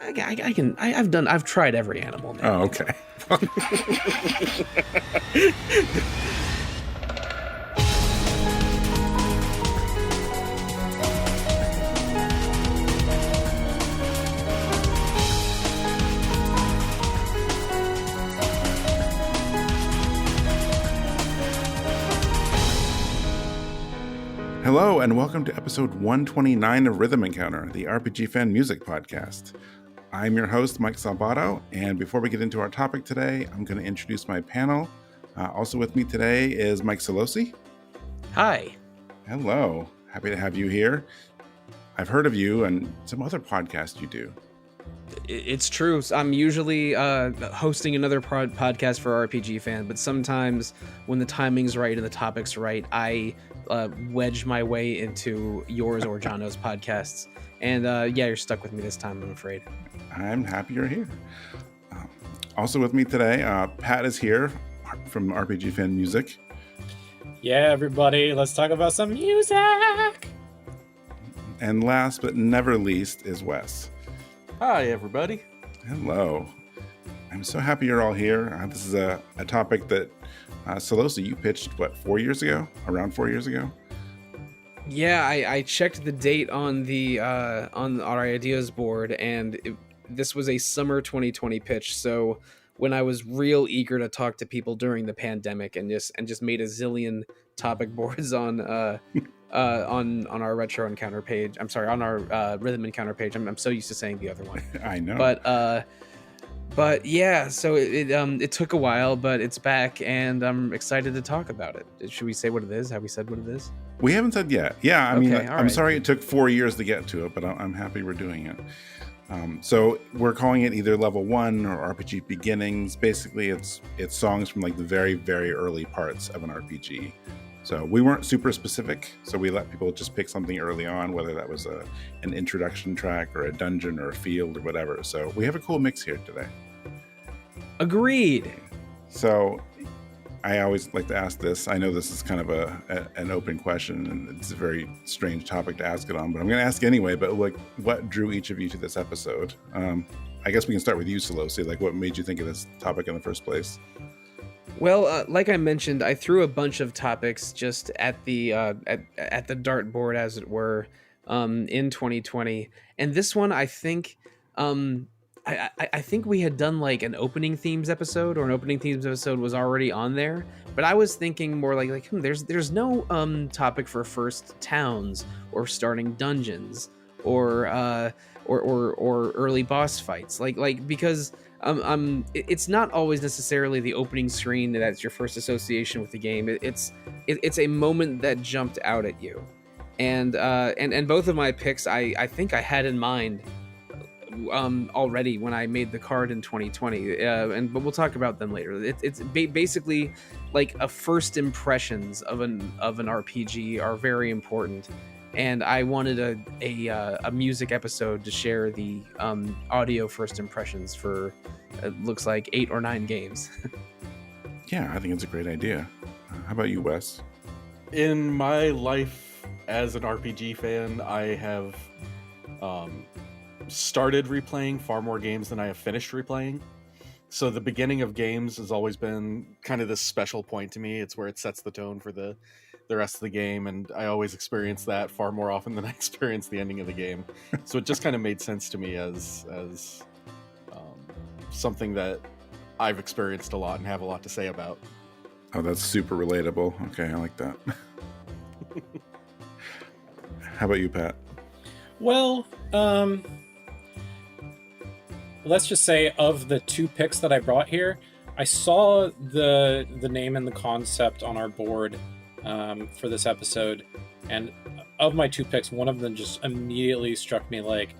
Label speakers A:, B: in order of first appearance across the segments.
A: I've tried every animal name.
B: Oh, okay. Hello, and welcome to episode 129 of Rhythm Encounter, the RPG fan music podcast. I'm your host, Mike Salbato, and before we get into our topic today, I'm going to introduce my panel. Also with me today is Mike Sollosi.
A: Hi.
B: Hello. Happy to have you here. I've heard of you and some other podcasts you do.
A: It's true. I'm usually hosting another podcast for RPG fan, but sometimes when the timing's right and the topic's right, I wedge my way into yours or Jono's podcasts. And yeah, you're stuck with me this time, I'm afraid.
B: I'm happy you're here. Also with me today, Pat is here from RPG Fan Music.
C: Yeah, everybody, let's talk about some music.
B: And last but never least is Wes.
D: Hi, everybody.
B: Hello. I'm so happy you're all here. This is a topic that Sollosi, you pitched, around 4 years ago?
A: Yeah, I checked the date on the on our ideas board, and this was a summer 2020 pitch. So when I was real eager to talk to people during the pandemic, and just made a zillion topic boards on our retro encounter page. I'm sorry, on our rhythm encounter page. I'm so used to saying the other one.
B: I know.
A: But yeah, so it took a while, but it's back, and I'm excited to talk about it. Should we say what it is? Have we said what it is?
B: We haven't said yet. Yeah, I mean, I'm
A: right.
B: Sorry it took 4 years to get to it, but I'm happy we're doing it. So we're calling it either level 1 or RPG beginnings. Basically, it's songs from like the very, very early parts of an RPG. So we weren't super specific, so we let people just pick something early on, whether that was an introduction track or a dungeon or a field or whatever. So we have a cool mix here today.
A: Agreed.
B: So I always like to ask this. I know this is kind of an open question, and it's a very strange topic to ask it on, but I'm going to ask anyway. But like, what drew each of you to this episode? I guess we can start with you, Sollosi. Like, what made you think of this topic in the first place?
A: Well, like I mentioned, I threw a bunch of topics just at the at the dartboard, as it were, in 2020, and this one, I think, I think we had done like an opening themes episode, or an opening themes episode was already on there, but I was thinking more like there's no topic for first towns or starting dungeons or early boss fights, like because. It's not always necessarily the opening screen that's your first association with the game. It's a moment that jumped out at you, and both of my picks I think I had in mind already when I made the card in 2020. But we'll talk about them later. It's basically like a first impressions of an RPG are very important. And I wanted a music episode to share the audio first impressions for, it looks like 8 or 9 games.
B: Yeah, I think it's a great idea. How about you, Wes?
D: In my life as an RPG fan, I have started replaying far more games than I have finished replaying. So the beginning of games has always been kind of this special point to me. It's where it sets the tone for the rest of the game, and I always experience that far more often than I experience the ending of the game. So it just kind of made sense to me as something that I've experienced a lot and have a lot to say about.
B: Oh, that's super relatable. Okay, I like that. How about you, Pat?
C: Well, let's just say of the 2 picks that I brought here, I saw the name and the concept on our board for this episode, and of my 2 picks, one of them just immediately struck me. Like,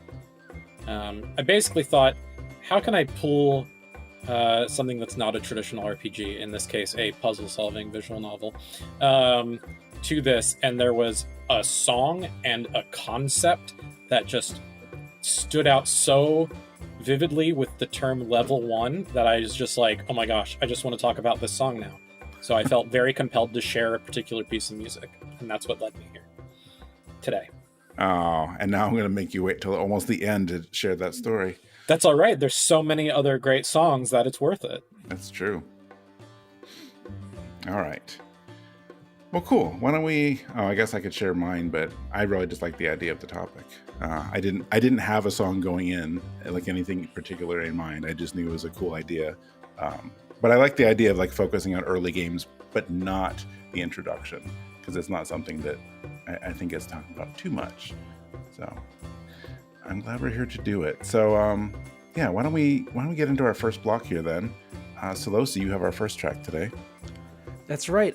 C: I basically thought, how can I pull something that's not a traditional RPG, in this case a puzzle-solving visual novel, to this? And there was a song and a concept that just stood out so vividly with the term level 1 that I was just like, oh my gosh, I just want to talk about this song now. So I felt very compelled to share a particular piece of music, and that's what led me here today.
B: Oh, and now I'm going to make you wait till almost the end to share that story.
C: That's all right. There's so many other great songs that it's worth it.
B: That's true. All right. Well, cool. Why don't we? Oh, I guess I could share mine, but I really just like the idea of the topic. I didn't have a song going in, like anything particular in mind. I just knew it was a cool idea. But I like the idea of like focusing on early games, but not the introduction, because it's not something that I think gets talked about too much. So I'm glad we're here to do it. So yeah, why don't we get into our first block here then? Sollosi, you have our first track today.
A: That's right.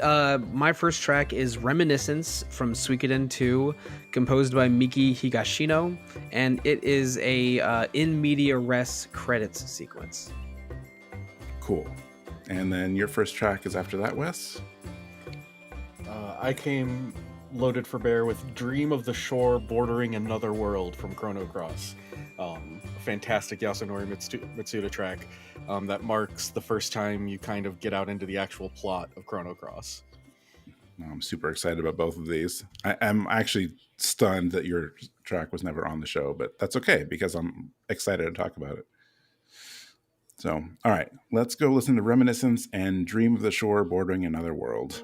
A: My first track is Reminiscence from Suikoden 2, composed by Miki Higashino, and it is a in media res credits sequence.
B: Cool. And then your first track is after that, Wes?
D: I came loaded for bear with Dream of the Shore Bordering Another World from Chrono Cross. A fantastic Yasunori Mitsuda track that marks the first time you kind of get out into the actual plot of Chrono Cross.
B: I'm super excited about both of these. I'm actually stunned that your track was never on the show, but that's okay because I'm excited to talk about it. So, all right, let's go listen to Reminiscence and Dream of the Shore Bordering Another World.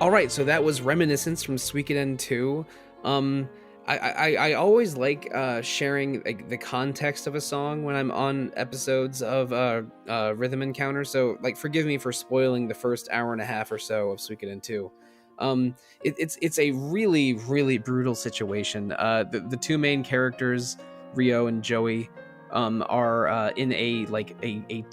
A: All right, so that was Reminiscence from Suikoden 2. I always like sharing like the context of a song when I'm on episodes of Rhythm Encounter. So like, forgive me for spoiling the first hour and a half or so of Suikoden 2. It's a really really brutal situation. The two main characters, Ryo and Joey, are in a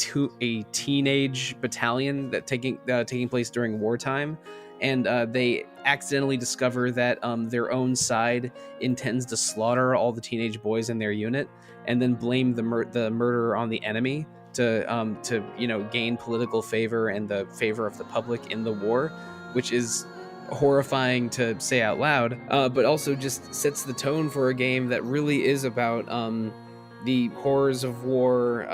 A: teenage battalion that taking place during wartime, and they accidentally discover that their own side intends to slaughter all the teenage boys in their unit, and then blame the murder on the enemy to gain political favor and the favor of the public in the war, which is horrifying to say out loud, but also just sets the tone for a game that really is about the horrors of war,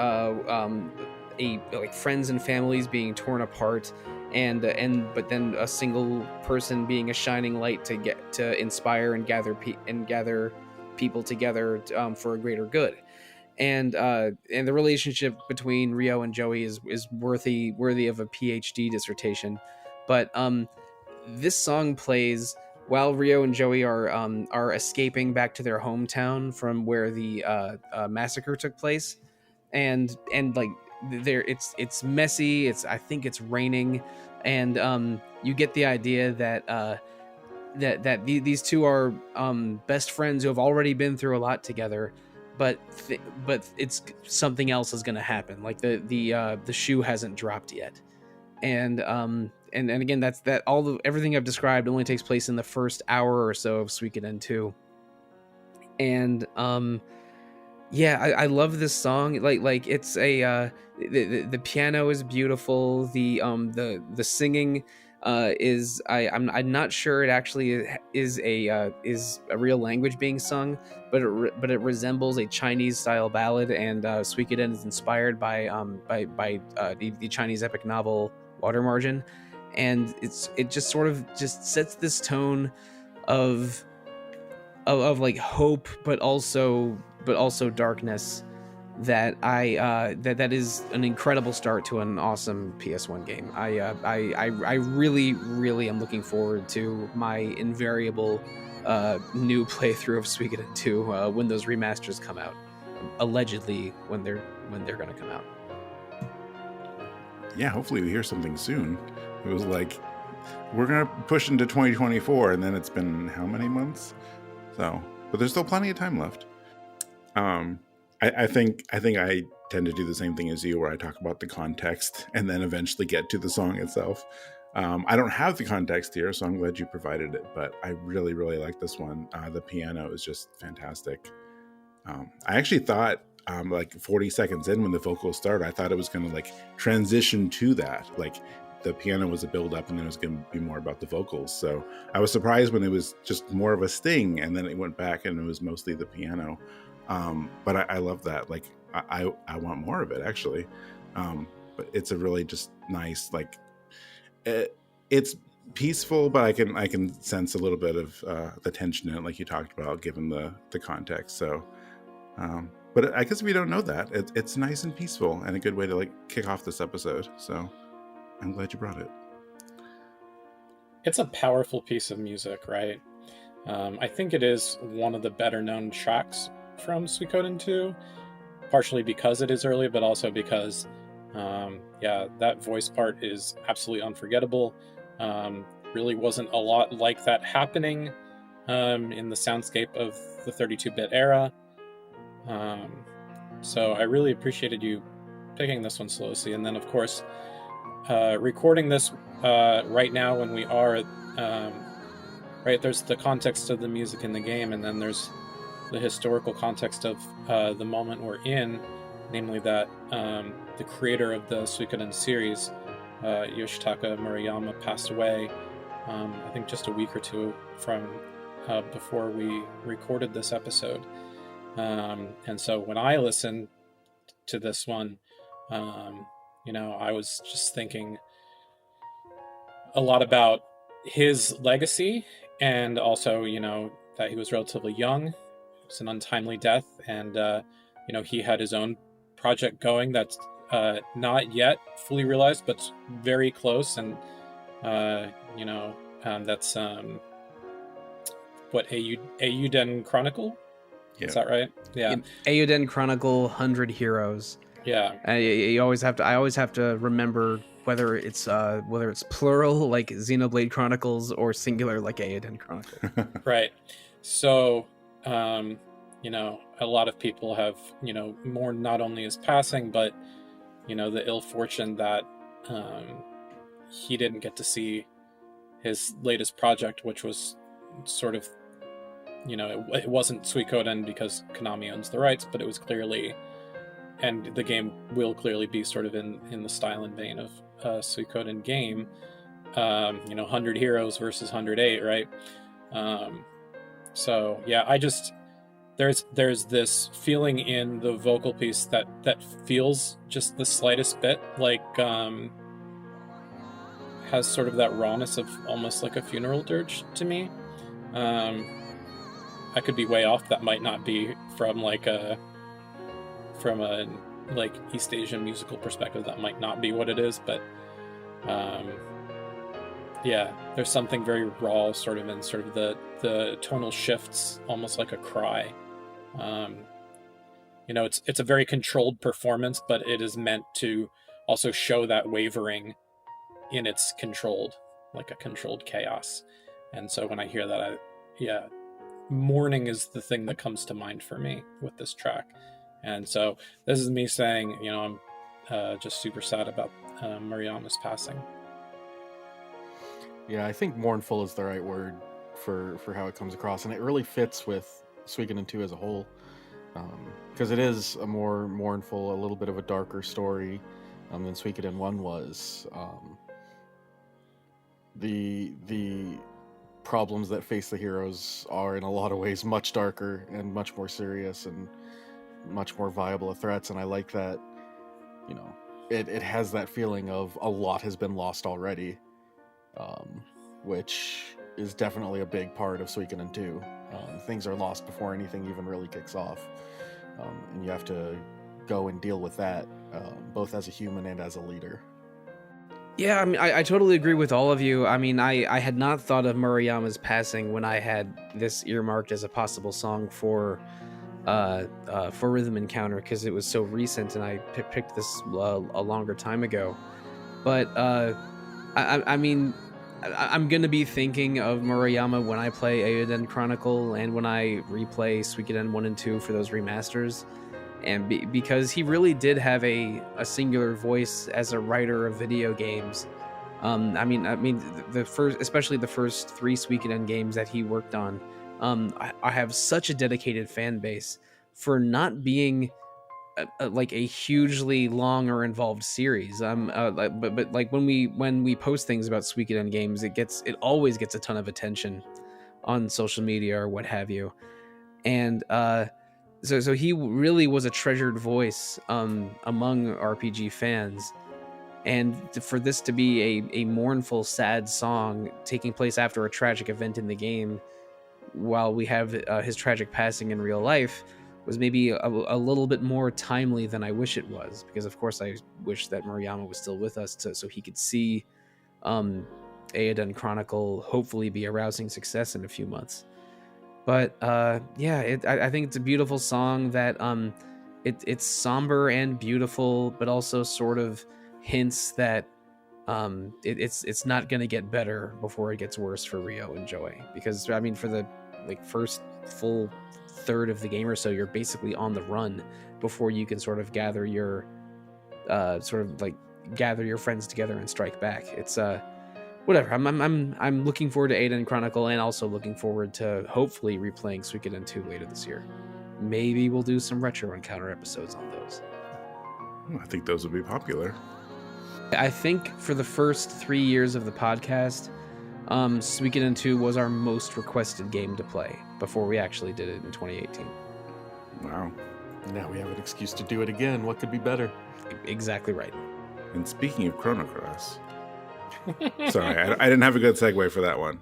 A: friends and families being torn apart, but then a single person being a shining light to inspire and gather people together for a greater good. And the relationship between Ryo and Joey is worthy of a PhD dissertation. But this song plays while Ryo and Joey are escaping back to their hometown from where the massacre took place, and like it's messy. I think it's raining, and you get the idea that these two are best friends who have already been through a lot together, but it's something else is going to happen. Like the shoe hasn't dropped yet, and again, everything I've described only takes place in the first hour or so of Suikoden 2. And I love this song. Like it's the piano is beautiful. The singing is I'm not sure it actually is a real language being sung, but it resembles a Chinese style ballad, and Suikoden is inspired by the Chinese epic novel Water Margin, and it just sort of just sets this tone of like hope, but also darkness, that that is an incredible start to an awesome PS1 game. I really really am looking forward to my invariable new playthrough of Suikoden 2 when those remasters come out, allegedly when they're going to come out.
B: Yeah, hopefully we hear something soon. It was like, we're gonna push into 2024, and then it's been how many months? So, but there's still plenty of time left. I think I tend to do the same thing as you, where I talk about the context and then eventually get to the song itself. I don't have the context here, so I'm glad you provided it, but I really really like this one. The piano is just fantastic. I actually thought, like 40 seconds in, when the vocals start, I thought it was going to like transition to that. Like the piano was a build up and then it was going to be more about the vocals. So I was surprised when it was just more of a sting, and then it went back and it was mostly the piano. But I love that. Like I want more of it, actually. But it's a really just nice, like it's peaceful, but I can sense a little bit of the tension in it, like you talked about, given the context. So but I guess if you don't know that, it's nice and peaceful, and a good way to like kick off this episode. So I'm glad you brought it.
C: It's a powerful piece of music, right? I think it is one of the better known tracks from Suikoden 2, partially because it is early, but also because that voice part is absolutely unforgettable. Really wasn't a lot like that happening in the soundscape of the 32-bit era. So I really appreciated you picking this one, Sollosi. And then, of course, recording this right now when we are right, there's the context of the music in the game, and then there's the historical context of the moment we're in, namely that the creator of the Suikoden series, Yoshitaka Murayama, passed away I think just a week or two from before we recorded this episode. And so when I listened to this one, I was just thinking a lot about his legacy, and also, that he was relatively young. It was an untimely death, and, he had his own project going that's not yet fully realized, but very close. And, That's what Eiyuden Chronicle?
B: Yeah.
C: Is that right? Yeah.
A: Eiyuden Chronicle 100 Heroes.
C: Yeah.
A: You always have to. I always have to remember whether it's plural like Xenoblade Chronicles or singular like Eiyuden Chronicle.
C: Right. So, you know, a lot of people have, you know, mourned not only his passing, but, you know, the ill fortune that he didn't get to see his latest project, which was sort of, you know, it wasn't Suikoden because Konami owns the rights, but it was clearly, and the game will clearly be sort of in the style and vein of a Suikoden game. You know, 100 Heroes versus 108, right? So yeah, I just there's this feeling in the vocal piece that feels just the slightest bit like has sort of that rawness of almost like a funeral dirge to me. I could be way off. That might not be from a like East Asian musical perspective. That might not be what it is, but yeah, there's something very raw sort of in sort of the tonal shifts, almost like a cry. You know, it's a very controlled performance, but it is meant to also show that wavering in its controlled, like a controlled chaos. And so when I hear that, mourning is the thing that comes to mind for me with this track. And so this is me saying, you know, I'm just super sad about Maruyama's passing.
D: Yeah, I think mournful is the right word for how it comes across, and it really fits with Suikoden 2 as a whole, because it is a more mournful, a little bit of a darker story than Suikoden 1 was. The problems that face the heroes are in a lot of ways much darker and much more serious and much more viable threats, and I like that, you know, it has that feeling of a lot has been lost already, which is definitely a big part of Suikoden 2. Things are lost before anything even really kicks off, and you have to go and deal with that, both as a human and as a leader.
A: Yeah, I mean, I totally agree with all of you. I mean, I had not thought of Murayama's passing when I had this earmarked as a possible song for Rhythm Encounter, because it was so recent and I picked this a longer time ago. But I mean, I'm going to be thinking of Murayama when I play Eiyuden Chronicle and when I replay Suikoden 1 and 2 for those remasters. And because he really did have a singular voice as a writer of video games. I mean, especially the first 3 Suikoden games that he worked on. I have such a dedicated fan base for not being like a hugely long or involved series. But like when we post things about Suikoden games, it always gets a ton of attention on social media or what have you, and so he really was a treasured voice among RPG fans, and for this to be a mournful, sad song taking place after a tragic event in the game, while we have his tragic passing in real life, was maybe a little bit more timely than I wish it was, because of course I wish that Murayama was still with us so he could see Eiyuden Chronicle hopefully be a rousing success in a few months. But yeah, I think it's a beautiful song that it's somber and beautiful, but also sort of hints that it's not going to get better before it gets worse for Ryo and Joy. Because I mean, for the first full third of the game or so, you're basically on the run before you can sort of gather your friends together and strike back. It's whatever. I'm looking forward to Eiyuden Chronicle, and also looking forward to hopefully replaying Suikoden 2 later this year. Maybe we'll do some retro encounter episodes on those.
B: I think those would be popular.
A: I think for the first 3 years of the podcast, Suikoden 2 was our most requested game to play before we actually did it in 2018.
B: Wow.
D: Now we have an excuse to do it again. What could be better?
A: Exactly right.
B: And speaking of Chrono Cross, sorry, I didn't have a good segue for that one.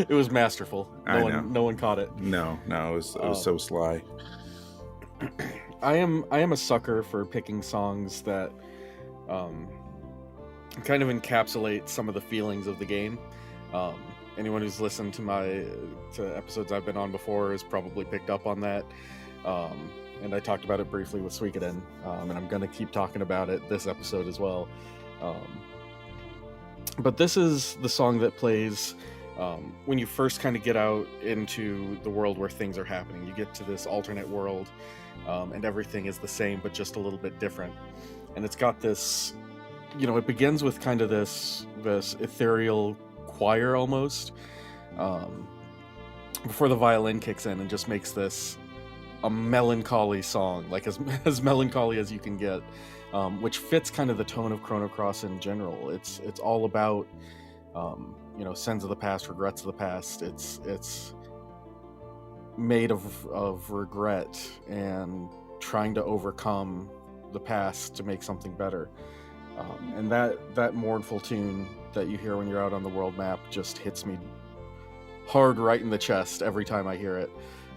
D: It was masterful. No one caught it.
B: No, it was so sly.
D: I am a sucker for picking songs that kind of encapsulate some of the feelings of the game. anyone who's listened to episodes I've been on before has probably picked up on that. And I talked about it briefly with Suikoden, and I'm going to keep talking about it this episode as well. But this is the song that plays when you first kind of get out into the world where things are happening. You get to this alternate world, and everything is the same, but just a little bit different. And it's got this, it begins with kind of this ethereal choir almost, before the violin kicks in and just makes this a melancholy song, like as melancholy as you can get, which fits kind of the tone of Chrono Cross in general. It's all about sins of the past, regrets of the past. It's made of regret and trying to overcome the past to make something better. And that mournful tune that you hear when you're out on the world map just hits me hard right in the chest every time I hear it.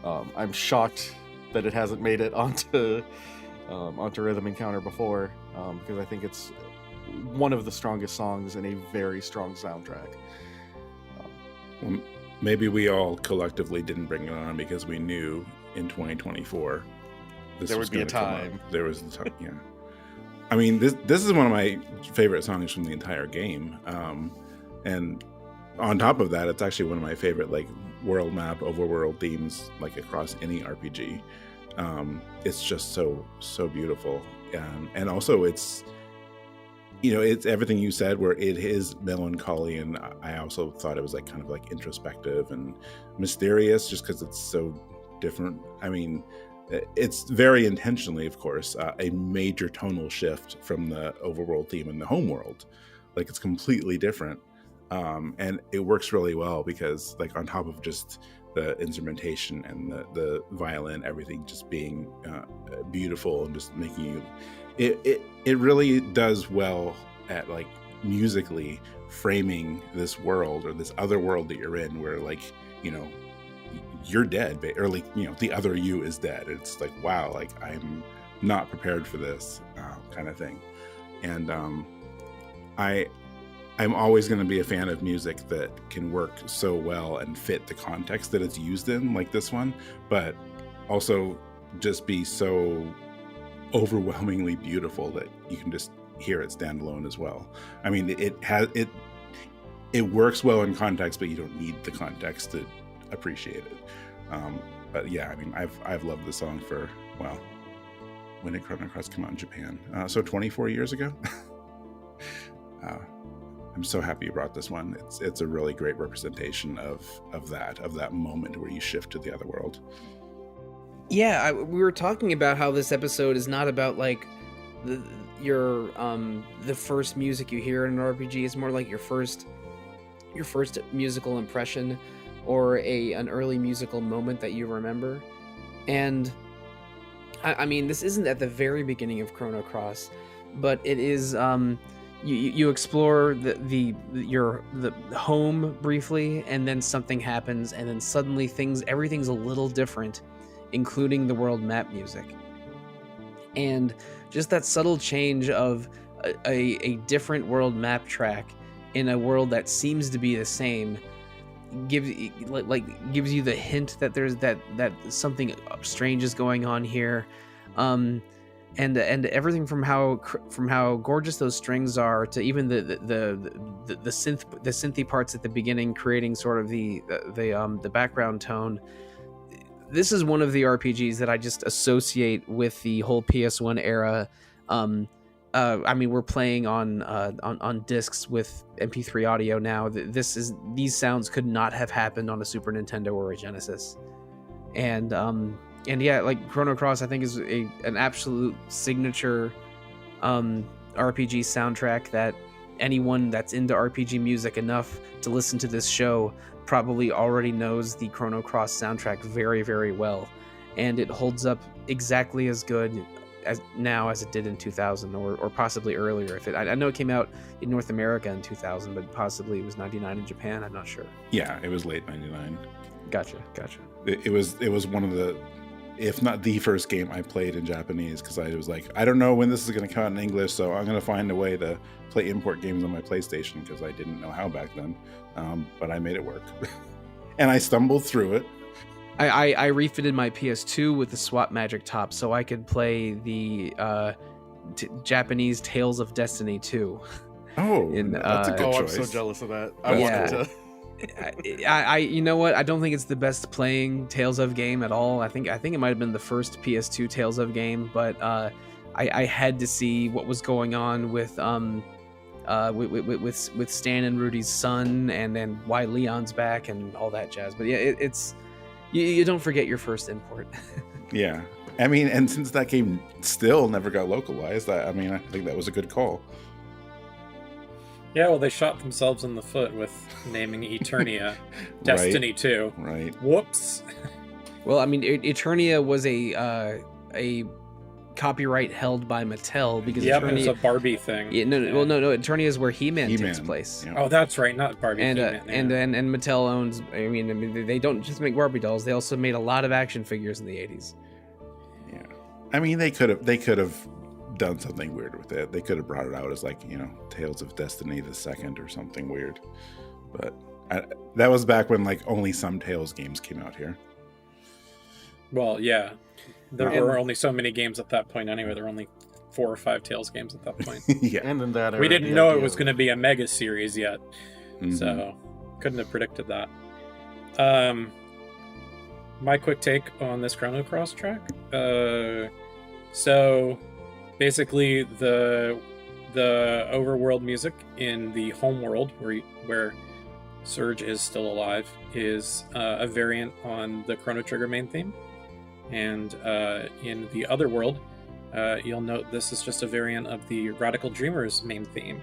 D: I'm shocked that it hasn't made it onto Rhythm Encounter before, because I think it's one of the strongest songs in a very strong soundtrack.
B: Well, maybe we all collectively didn't bring it on because we knew in 2024
D: there would be a time.
B: There was the time, yeah. I mean, this is one of my favorite songs from the entire game, and on top of that, it's actually one of my favorite world map overworld themes across any RPG. It's just so beautiful, and also it's everything you said, where it is melancholy, and I also thought it was kind of introspective and mysterious, just because it's so different. I mean, it's very intentionally, of course, a major tonal shift from the overworld theme in the homeworld. It's completely different, and it works really well because on top of just the instrumentation and the violin, everything just being beautiful and just making you, it really does well at musically framing this world, or this other world that you're in, where you're dead, or the other you is dead. It's wow, I'm not prepared for this kind of thing. And I'm always going to be a fan of music that can work so well and fit the context that it's used in, like this one, but also just be so overwhelmingly beautiful that you can just hear it standalone as well. I mean, it works well in context, but you don't need the context to appreciate it. But yeah, I mean, I've loved the song for, well, when did Chrono Cross come out in Japan? So 24 years ago. I'm so happy you brought this one. It's a really great representation of that moment where you shift to the other world.
A: Yeah, we were talking about how this episode is not about the first music you hear in an RPG. It's more like your first musical impression, or an early musical moment that you remember. And I mean, this isn't at the very beginning of Chrono Cross, but it is. You explore the home briefly, and then something happens, and then suddenly everything's a little different, including the world map music. And just that subtle change of a different world map track in a world that seems to be the same gives you the hint that there's that something strange is going on here. And everything from how gorgeous those strings are, to even the synthy parts at the beginning, creating sort of the background tone. This is one of the RPGs that I just associate with the whole PS1 era. I mean, we're playing on discs with MP3 audio now. These sounds could not have happened on a Super Nintendo or a Genesis, and yeah, Chrono Cross, I think, is an absolute signature RPG soundtrack that anyone that's into RPG music enough to listen to this show probably already knows the Chrono Cross soundtrack very, very well, and it holds up exactly as good as it did in 2000 or possibly earlier. I know it came out in North America in 2000, but possibly it was 99 in Japan. I'm not sure.
B: Yeah, it was late 99.
A: Gotcha.
B: It was one of the if not the first game I played in Japanese, because I was like, I don't know when this is going to come out in English, so I'm going to find a way to play import games on my PlayStation, because I didn't know how back then. But I made it work. And I stumbled through it.
A: I refitted my PS2 with the swap magic top so I could play the Japanese Tales of Destiny 2.
B: Oh, that's a good choice.
D: I'm so jealous of that.
A: Yeah.
D: wanted to.
A: I you know what? I don't think it's the best playing Tales of game at all. I think it might have been the first PS2 Tales of game, but I had to see what was going on with Stan and Rudy's son, and then why Leon's back and all that jazz. But yeah, it's you don't forget your first import.
B: Yeah, I mean, and since that game still never got localized, I think that was a good call.
C: Yeah, well, they shot themselves in the foot with naming Eternia Destiny 2.
B: Right.
C: Whoops.
A: Well, I mean, Eternia was a copyright held by Mattel because
C: Yep,
A: Eternia,
C: it was a Barbie thing.
A: Yeah, no,
C: Yeah.
A: well, no, Eternia is where He-Man takes
B: He-Man,
A: place.
B: yeah.
C: Oh, that's right, not Barbie.
A: And
C: He-Man, yeah.
A: and Mattel owns. I mean, they don't just make Barbie dolls; they also made a lot of action figures in the '80s.
B: Yeah, I mean, they could have done something weird with it. They could have brought it out as like, Tales of Destiny the Second or something weird. But that was back when like only some Tales games came out here.
C: Well, yeah. There
A: And-
C: were only so many games at that point anyway. There were only 4 or 5 Tales games at that point.
B: Yeah.
D: And in that era,
C: We didn't
D: the
C: know it
D: idea
C: was
D: of-
C: going to be a mega series yet.
B: Mhm.
C: So, couldn't have predicted that. My quick take on this Chrono Cross track. So, basically, the overworld music in the home world, where Surge is still alive, is a variant on the Chrono Trigger main theme. And in the other world, you'll note this is just a variant of the Radical Dreamers main theme.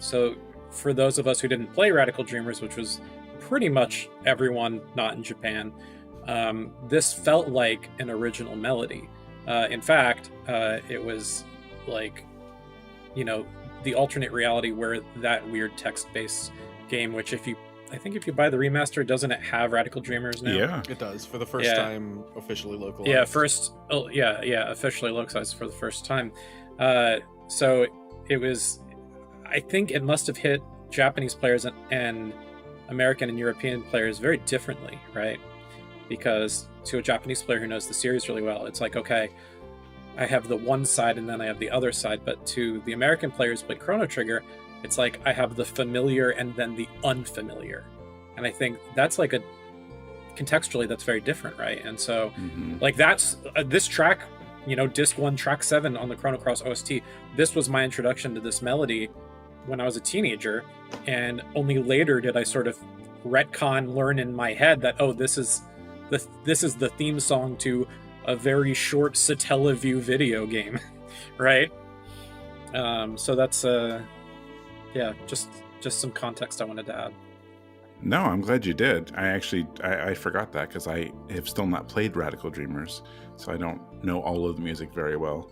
C: So for those of us who didn't play Radical Dreamers, which was pretty much everyone not in Japan, this felt like an original melody. In fact, it was like, the alternate reality where that weird text-based game, which if you buy the remaster, doesn't it have Radical Dreamers now?
B: Yeah.
D: It does, for the first
C: Yeah.
D: time officially localized.
C: Yeah, officially localized for the first time. So it was, I think it must have hit Japanese players and American and European players very differently, right? Because to a Japanese player who knows the series really well, it's like, okay, I have the one side and then I have the other side. But to the American players who played Chrono Trigger, it's like I have the familiar and then the unfamiliar. And I think that's like contextually that's very different, right? And so like that's this track, disc 1 track 7 on the Chrono Cross OST, this was my introduction to this melody when I was a teenager, and only later did I sort of learn in my head that this is the theme song to a very short Satellaview video game. Right? So that's just some context I wanted to add.
B: No, I'm glad you did. I forgot that because I have still not played Radical Dreamers, so I don't know all of the music very well.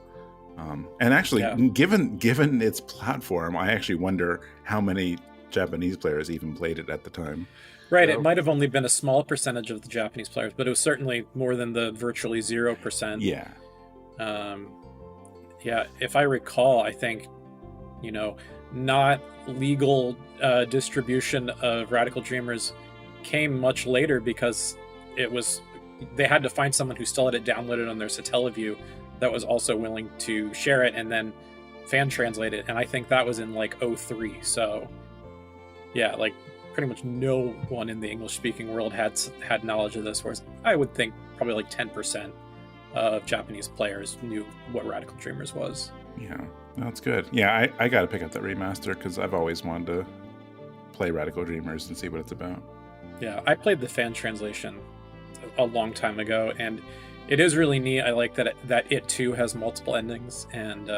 B: And actually, given its platform, I actually wonder how many Japanese players even played it at the time.
C: Right,
B: So-
C: it might have only been a small percentage of the Japanese players, but it was certainly more than the virtually 0%.
B: Yeah.
C: If I recall, I think, not legal distribution of Radical Dreamers came much later because they had to find someone who still had it downloaded on their Satellaview that was also willing to share it and then fan translate it. And I think that was in like 2003. So yeah, like pretty much no one in the English speaking world had knowledge of this, whereas I would think probably like 10% of Japanese players knew what Radical Dreamers was.
B: Yeah, that's good. Yeah, I got to pick up that remaster because I've always wanted to play Radical Dreamers and see what it's about.
C: Yeah, I played the fan translation a long time ago, and it is really neat. I like that it too has multiple endings, and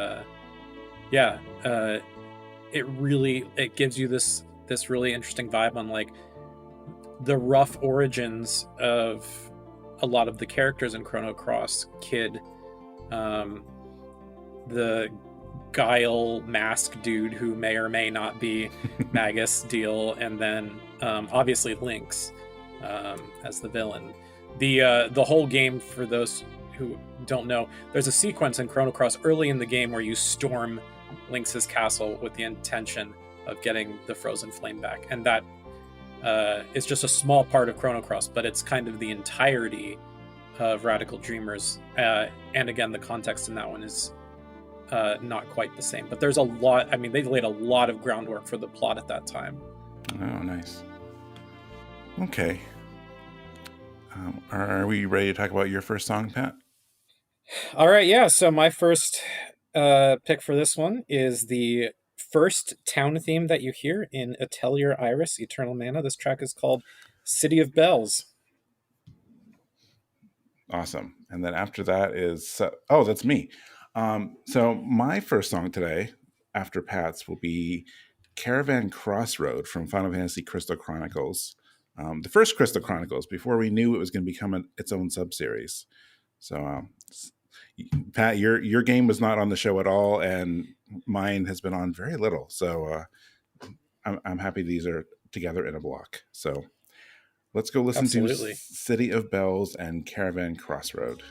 C: it gives you this really interesting vibe on like the rough origins of a lot of the characters in Chrono Cross. Kid, the Guile mask dude who may or may not be Magus deal, and then obviously Lynx as the villain. The whole game, for those who don't know, there's a sequence in Chrono Cross early in the game where you storm Lynx's castle with the intention of getting the frozen flame back, and that is just a small part of Chrono Cross, but it's kind of the entirety of Radical Dreamers. And again, the context in that one is not quite the same, but there's a lot. I mean, they laid a lot of groundwork for the plot at that time.
B: Oh, nice. Okay. Are we ready to talk about your first song, Pat?
C: All right, yeah. So my first pick for this one is the first town theme that you hear in Atelier Iris, Eternal Mana. This track is called City of Bells.
B: Awesome. And then after that is... oh, that's me. So my first song today, after Pat's, will be Caravan Crossroad from Final Fantasy Crystal Chronicles. The first Crystal Chronicles, before we knew it was going to become its own sub-series. So, Pat, your game was not on the show at all, and mine has been on very little. So I'm happy these are together in a block. So let's go listen to City of Bells and Caravan Crossroad.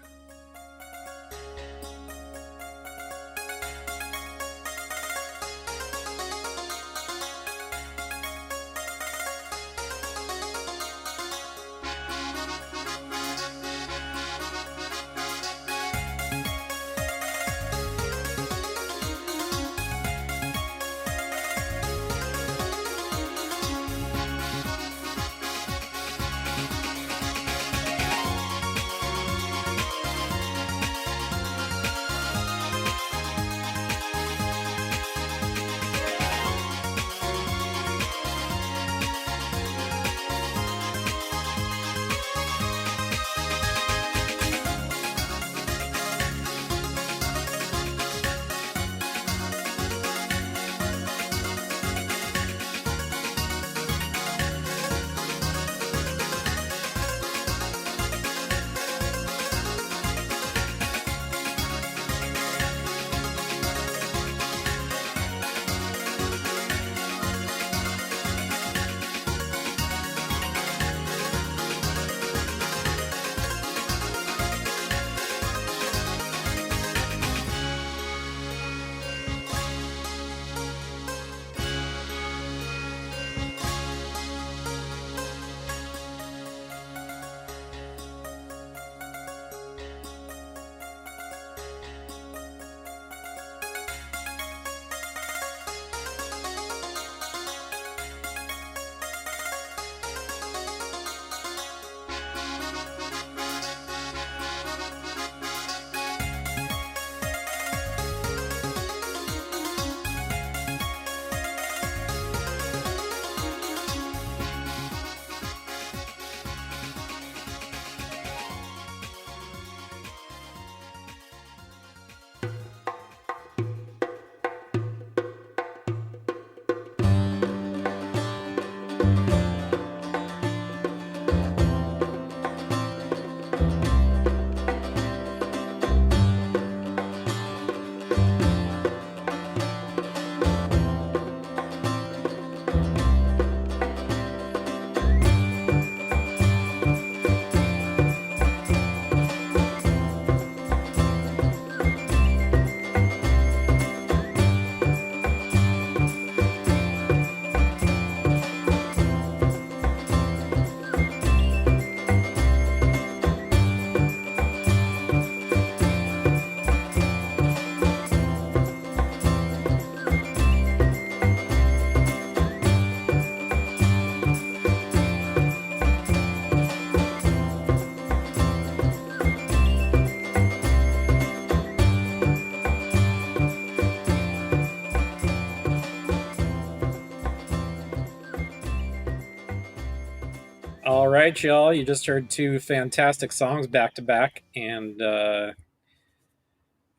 C: All right, y'all. You just heard two fantastic songs back to back, and a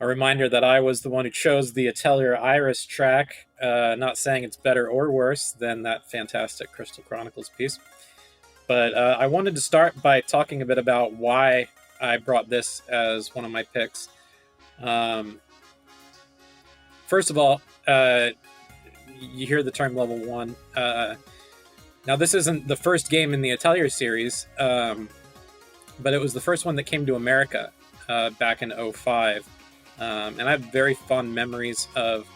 C: reminder that I was the one who chose the Atelier Iris track. Not saying it's better or worse than that fantastic Crystal Chronicles piece, but I wanted to start by talking a bit about why I brought this as one of my picks. First of all, you hear the term level 1. Now, this isn't the first game in the Atelier series, but it was the first one that came to America back in 2005. And I have very fond memories of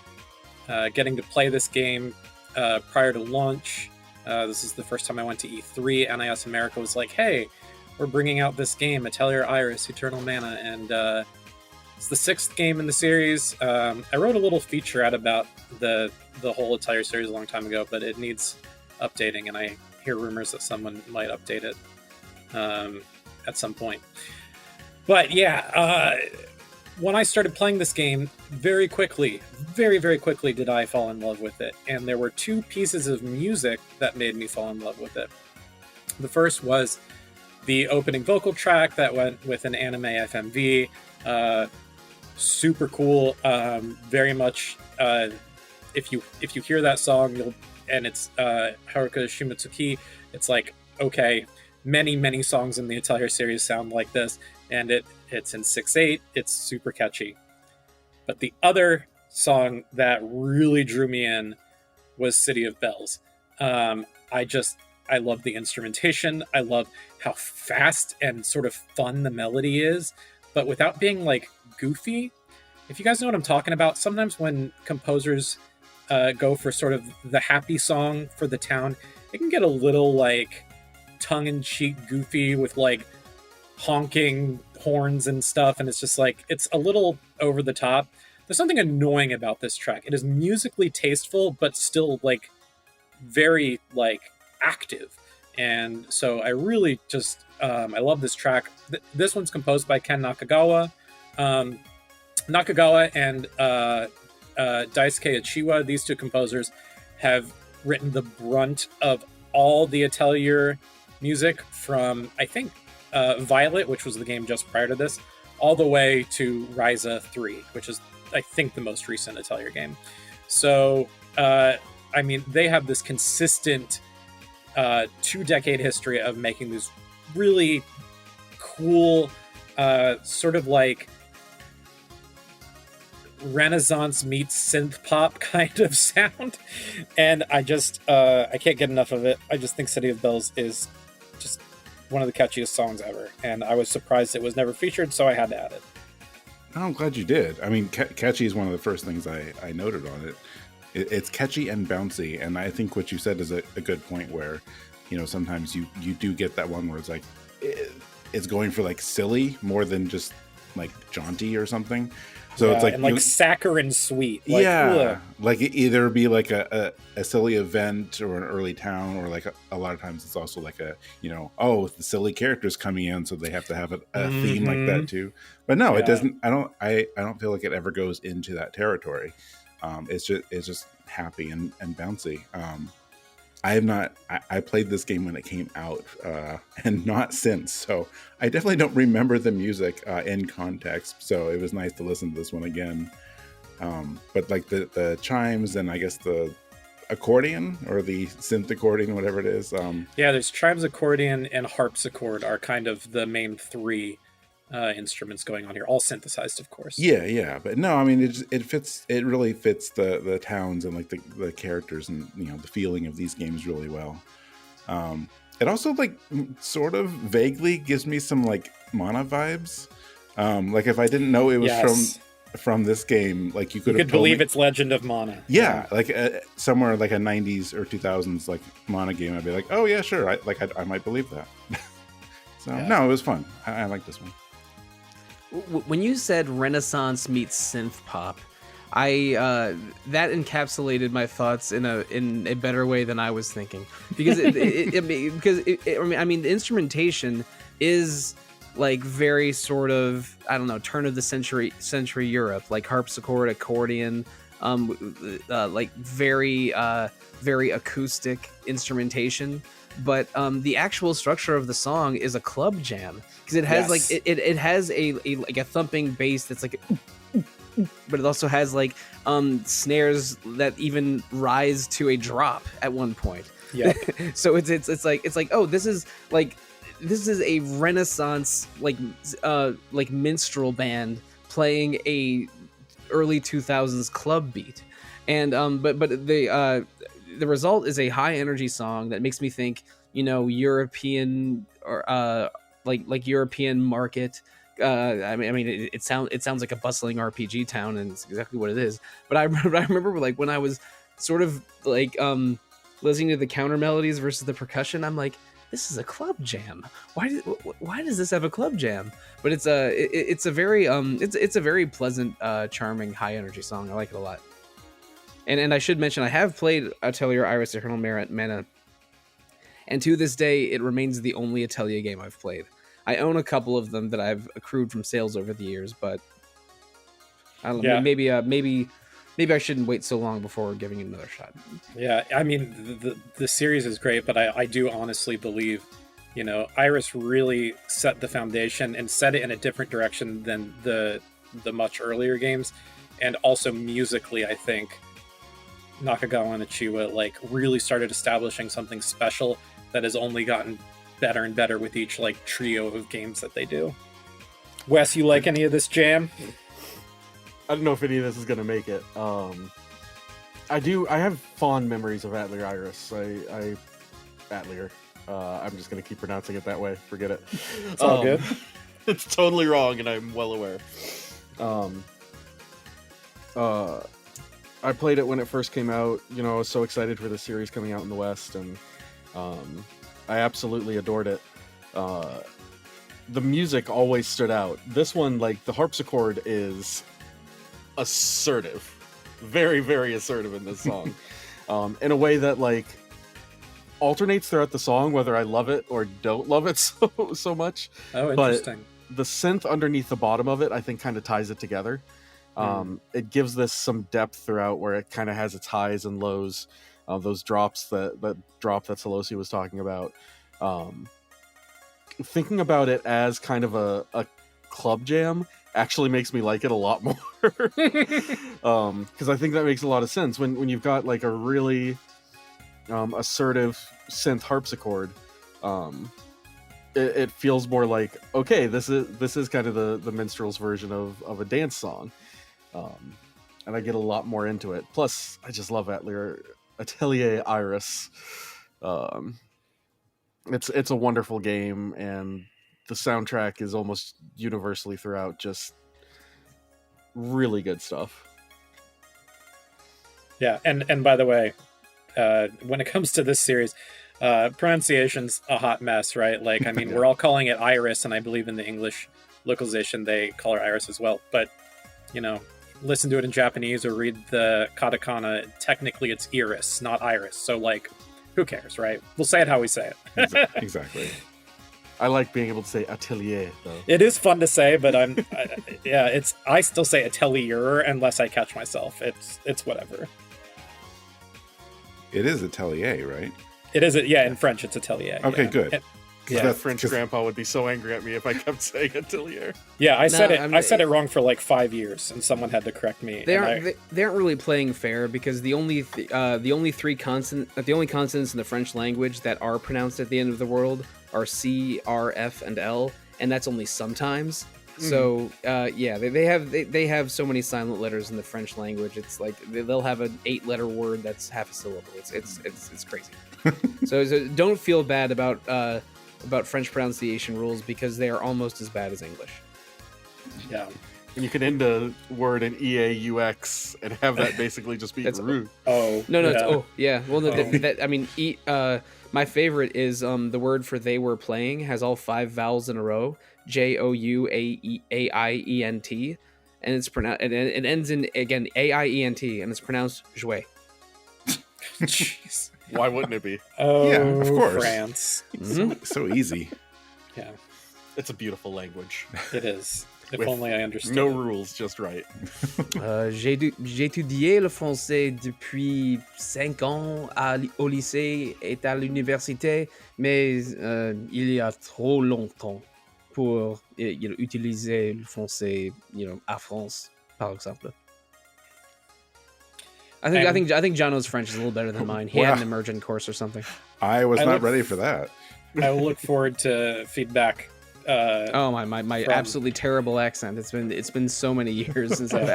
C: getting to play this game prior to launch. This is the first time I went to E3. NIS America was like, hey, we're bringing out this game, Atelier Iris, Eternal Mana, and it's the 6th game in the series. I wrote a little featurette about the whole Atelier series a long time ago, but it needs updating, and I hear rumors that someone might update it at some point. But yeah, when I started playing this game, very quickly, very, very quickly did I fall in love with it. And there were 2 pieces of music that made me fall in love with it. The first was the opening vocal track that went with an anime FMV. Super cool. Very much, if you hear that song, and it's Haruka Shimatsuki, it's like, okay, many songs in the Atelier series sound like this, and it's in 6/8. It's super catchy. But the other song that really drew me in was City of Bells. I love the instrumentation. I love how fast and sort of fun the melody is, but without being like goofy. If you guys know what I'm talking about, sometimes when composers go for sort of the happy song for the town, it can get a little like tongue-in-cheek goofy with like honking horns and stuff, and it's just like, it's a little over the top. There's something annoying about this track. It is musically tasteful, but still like very like active. And so I really just I love this track. This one's composed by Ken Nakagawa. Nakagawa and Daisuke Ichiwa, these 2 composers, have written the brunt of all the Atelier music from, I think, Violet, which was the game just prior to this, all the way to Ryza 3, which is, I think, the most recent Atelier game. So, I mean, they have this consistent 2-decade history of making these really cool, sort of like Renaissance meets synth pop kind of sound, and I can't get enough of it. I just think City of Bells is just one of the catchiest songs ever, and I was surprised it was never featured, so I had to add it.
B: Oh, I'm glad you did. I mean, catchy is one of the first things I noted on it. It's catchy and bouncy, and I think what you said is a good point where, you know, sometimes you do get that one where it's like it's going for like silly more than just like jaunty or something. So it's like,
C: and like saccharine sweet. Like,
B: yeah,
C: ugh.
B: like it either be like a silly event or an early town, or like a lot of times it's also like a, you know, oh, the silly character's coming in, so they have to have a theme like that too. But no, it doesn't. I don't feel like it ever goes into that territory. It's just happy and bouncy. I played this game when it came out and not since, so I definitely don't remember the music in context, so it was nice to listen to this one again. But like the chimes and I guess the accordion or the synth accordion, whatever it is.
C: There's chimes, accordion, and harpsichord are kind of the main 3 instruments going on here, all synthesized, of course.
B: Yeah, but no, I mean it really fits the towns and like the characters and, you know, the feeling of these games really well. It also like sort of vaguely gives me some like Mana vibes. Like if I didn't know it was from this game, like you could
C: believe it's Legend of Mana.
B: Yeah, like somewhere like a 90s or 2000s like Mana game, I'd be like, oh yeah, sure, I might believe that. So no, it was fun. I like this one.
A: When you said Renaissance meets synth pop, that encapsulated my thoughts in a better way than I was thinking, because the instrumentation is like very sort of, I don't know, turn of the century Europe, like harpsichord, accordion, like very acoustic instrumentation. But the actual structure of the song is a club jam, because it has like it has a like a thumping bass that's like, but it also has like snares that even rise to a drop at one point.
C: Yeah.
A: So it's like, oh, this is a Renaissance like minstrel band playing a early 2000s club beat, and but the result is a high energy song that makes me think, you know, European or like European market. It sounds like a bustling RPG town, and it's exactly what it is. But I remember like when I was sort of like listening to the counter melodies versus the percussion, I'm like, this is a club jam. Why does this have a club jam? But it's a very pleasant, charming, high energy song. I like it a lot. And I should mention, I have played Atelier Iris Eternal Mana, and to this day, it remains the only Atelier game I've played. I own a couple of them that I've accrued from sales over the years, but I don't know.
C: Yeah.
A: Maybe I shouldn't wait so long before giving it another shot.
C: Yeah, I mean, the series is great, but I do honestly believe, Iris really set the foundation and set it in a different direction than the much earlier games. And also musically, I think Nakagawa and Uchiwa like really started establishing something special that has only gotten better and better with each like trio of games that they do. Wes, you like any of this jam?
D: I don't know if any of this is gonna make it. I do. I have fond memories of Atelier Iris. Atelier. I'm just gonna keep pronouncing it that way. Forget it.
C: It's all good.
D: It's totally wrong, and I'm well aware. I played it when it first came out. I was so excited for the series coming out in the West, and I absolutely adored it. The music always stood out. This one, like, the harpsichord is assertive. Very, very assertive in this song. In a way that, like, alternates throughout the song, whether I love it or don't love it so much.
C: Oh, interesting.
D: But the synth underneath the bottom of it, I think, kind of ties it together. It gives this some depth throughout, where it kind of has its highs and lows, those drops that drop that Sollosi was talking about. Thinking about it as kind of a club jam actually makes me like it a lot more, because I think that makes a lot of sense when you've got like a really assertive synth harpsichord. It feels more like, okay, this is kind of the minstrel's version of a dance song. And I get a lot more into it. Plus, I just love Atelier Iris. It's a wonderful game, and the soundtrack is almost universally throughout just really good stuff.
C: Yeah, and by the way, when it comes to this series, pronunciation's a hot mess, right? Like, I mean, we're all calling it Iris, and I believe in the English localization they call her Iris as well. But, listen to it in Japanese or read the katakana, technically it's Iris, not Iris. So, like, who cares, right? We'll say it how we say it.
B: Exactly.
D: I like being able to say Atelier, though.
C: It is fun to say, but I still say Atelier unless I catch myself. It's whatever.
B: It is Atelier, right?
C: It is, in French it's Atelier.
B: Okay,
C: yeah.
B: good.
D: Yeah, French grandpa would be so angry at me if I kept saying Atelier.
C: Yeah, I said it wrong for like 5 years, and someone had to correct me.
A: They aren't really playing fair, because the only consonants in the French language that are pronounced at the end of the word are C, R, F, and L, and that's only sometimes. So they have so many silent letters in the French language. It's like they'll have an 8-letter word that's half a syllable. It's crazy. so don't feel bad about French pronunciation rules, because they are almost as bad as English.
C: Yeah.
D: And you can end a word in EAUX and have that basically just be rude.
C: Oh.
A: No,
C: yeah.
A: it's yeah. Well, my favorite is the word for they were playing has all 5 vowels in a row. JOUAIENT, and it's pronounced. It ends in again AIENT, and it's pronounced jouer.
C: Jeez.
D: Why wouldn't it be?
C: Oh,
B: yeah, of course.
C: France.
B: So easy.
C: Yeah,
D: it's a beautiful language.
C: It is. If
D: With
C: only I understood.
D: No rules, just right.
A: J'ai étudié le français depuis 5 ans au lycée et à l'université, mais il y a trop longtemps pour utiliser le français, à France, par exemple. I think Jono's French is a little better than mine. He had an immersion course or something.
B: I was not ready for that.
C: I will look forward to feedback.
A: My absolutely terrible accent. It's been so many years since I've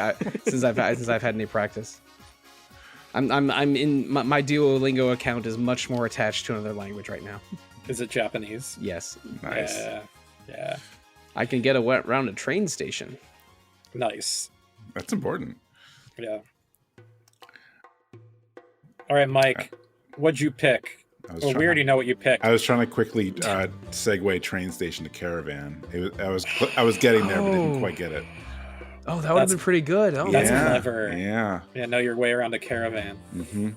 A: had any practice. I'm in my Duolingo account is much more attached to another language right now.
C: Is it Japanese?
A: Yes.
B: Nice.
C: Yeah.
A: I can get around a train station.
C: Nice.
B: That's important.
C: Yeah. All right, Mike, what'd you pick? Well, we already know what you picked.
B: I was trying to quickly segue train station to Caravan. I was getting there, but didn't quite get it.
A: Oh, that would have been pretty good. Oh,
C: That's
B: yeah,
C: clever.
B: Yeah.
C: Yeah, know your way around a Caravan.
B: Mm-hmm.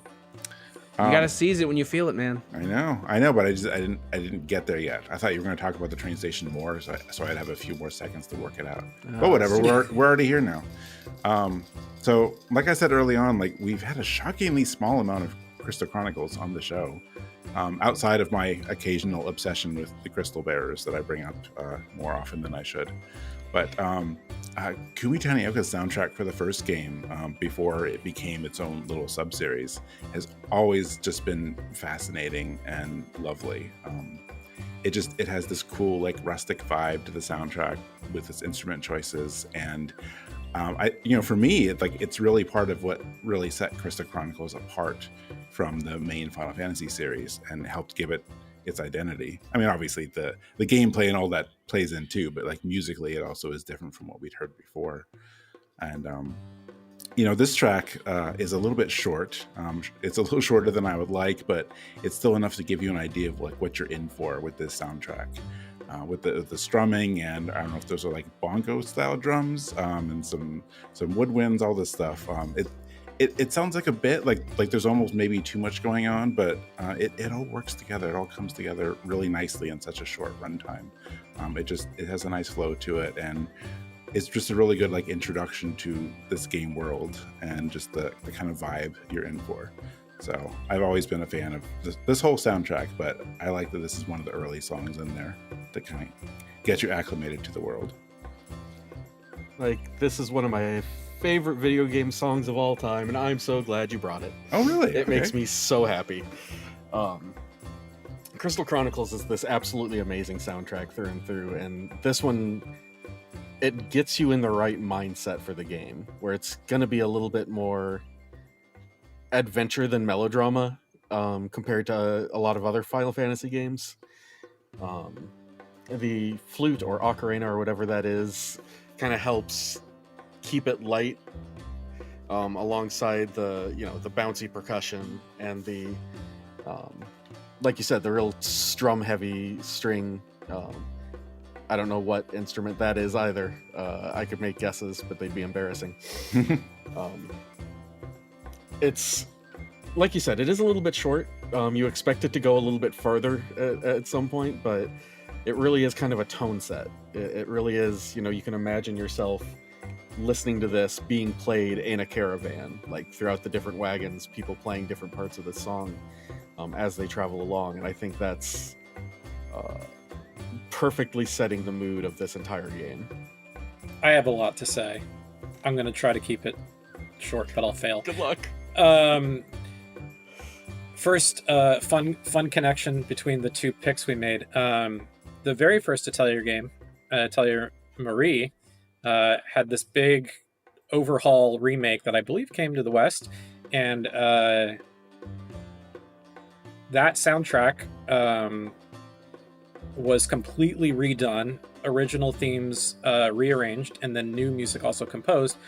A: You gotta seize it when you feel it, man.
B: I know, but I didn't get there yet. I thought you were going to talk about the train station more, so I'd have a few more seconds to work it out. But whatever, we're already here now. So like I said early on, like we've had a shockingly small amount of Crystal Chronicles on the show, outside of my occasional obsession with the Crystal Bearers that I bring up more often than I should. But Kumi Tanioka's soundtrack for the first game, before it became its own little sub-series, has always just been fascinating and lovely. It has this cool, like, rustic vibe to the soundtrack with its instrument choices, and for me, it's really part of what really set Crystal Chronicles apart from the main Final Fantasy series and helped give it its identity. I mean, obviously the gameplay and all that plays in too, but like musically it also is different from what we'd heard before. And this track is a little bit short. It's a little shorter than I would like, but it's still enough to give you an idea of like what you're in for with this soundtrack. With the strumming, and I don't know if those are like bongo style drums, and some woodwinds, all this stuff. It sounds like a bit like there's almost maybe too much going on, but it all works together. It all comes together really nicely in such a short runtime. It has a nice flow to it, and it's just a really good like introduction to this game world and just the kind of vibe you're in for. So I've always been a fan of this whole soundtrack, but I like that this is one of the early songs in there to kind of get you acclimated to the world.
D: Like, this is one of my favorite video game songs of all time, and I'm so glad you brought it.
B: Oh, really?
D: It makes me so happy. Crystal Chronicles is this absolutely amazing soundtrack through and through, and this one, it gets you in the right mindset for the game, where it's going to be a little bit more adventure than melodrama, compared to a lot of other Final Fantasy games. The flute or ocarina or whatever that is kind of helps keep it light, alongside the bouncy percussion and the like you said, the real strum heavy string. I don't know what instrument that is either. I could make guesses, but they'd be embarrassing. It's like you said, it is a little bit short. You expect it to go a little bit further at some point, but it really is kind of a tone set. It really is, you can imagine yourself listening to this being played in a caravan, like throughout the different wagons, people playing different parts of the song as they travel along. And I think that's perfectly setting the mood of this entire game.
C: I have a lot to say. I'm going to try to keep it short, but I'll fail.
D: Good luck.
C: First, fun connection between the two picks we made. The very first Atelier game, Atelier Marie, had this big overhaul remake that I believe came to the West, and that soundtrack was completely redone, original themes rearranged, and then new music also composed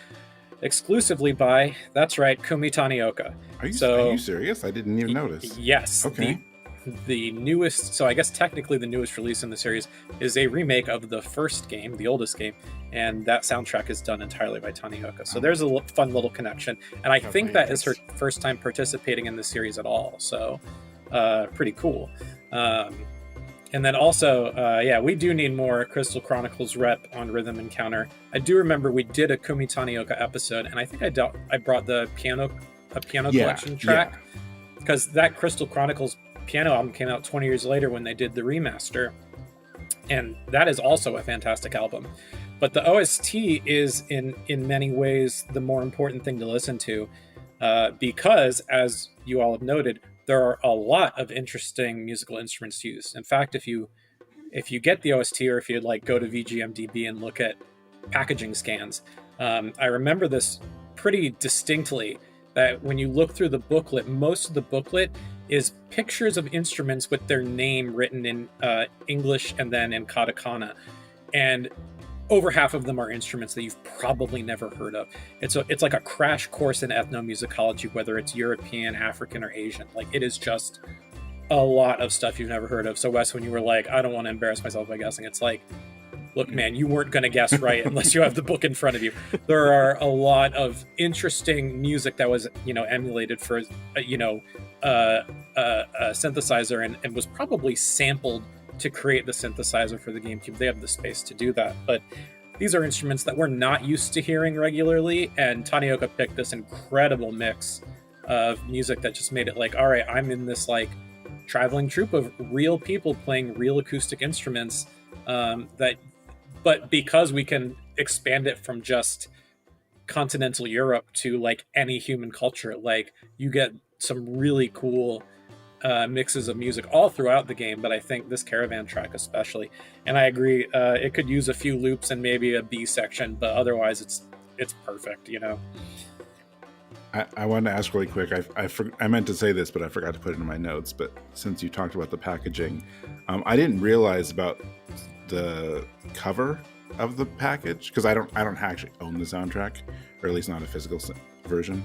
C: exclusively by, that's right, Kumi Tanioka.
B: Are you serious? I didn't even notice.
C: Yes.
B: Okay.
C: The newest, so I guess technically the newest release in the series is a remake of the first game, the oldest game, and that soundtrack is done entirely by Tanioka. So there's a fun little connection, and I think that is her first time participating in the series at all. So pretty cool. And then also, we do need more Crystal Chronicles rep on Rhythm Encounter. I do remember we did a Kumi Tanioka episode, and I think I brought the piano collection track, because that Crystal Chronicles piano album came out 20 years later when they did the remaster, and that is also a fantastic album. But the OST is in many ways the more important thing to listen to, because, as you all have noted, there are a lot of interesting musical instruments used. In fact, if you get the OST, or if you'd go to VGMDB and look at packaging scans, I remember this pretty distinctly. that when you look through the booklet, most of the booklet is pictures of instruments with their name written in English and then in katakana. And over half of them are instruments that you've probably never heard of. It's like a crash course in ethnomusicology, whether it's European, African, or Asian. Like, it is just a lot of stuff you've never heard of. So Wes, when you were like, I don't want to embarrass myself by guessing, it's like, look, man, you weren't going to guess right unless you have the book in front of you. There are a lot of interesting music that was, emulated for, a synthesizer and was probably sampled to create the synthesizer for the GameCube. They have the space to do that. But these are instruments that we're not used to hearing regularly. And Tanioka picked this incredible mix of music that just made it like, all right, I'm in this like traveling troupe of real people playing real acoustic instruments but because we can expand it from just continental Europe to like any human culture, like you get some really cool mixes of music all throughout the game, but I think this Caravan track especially, and I agree, it could use a few loops and maybe a B section, but otherwise it's perfect,
B: I wanted to ask really quick. I meant to say this, but I forgot to put it in my notes. But since you talked about the packaging, I didn't realize about the cover of the package because I don't actually own the soundtrack, or at least not a physical version.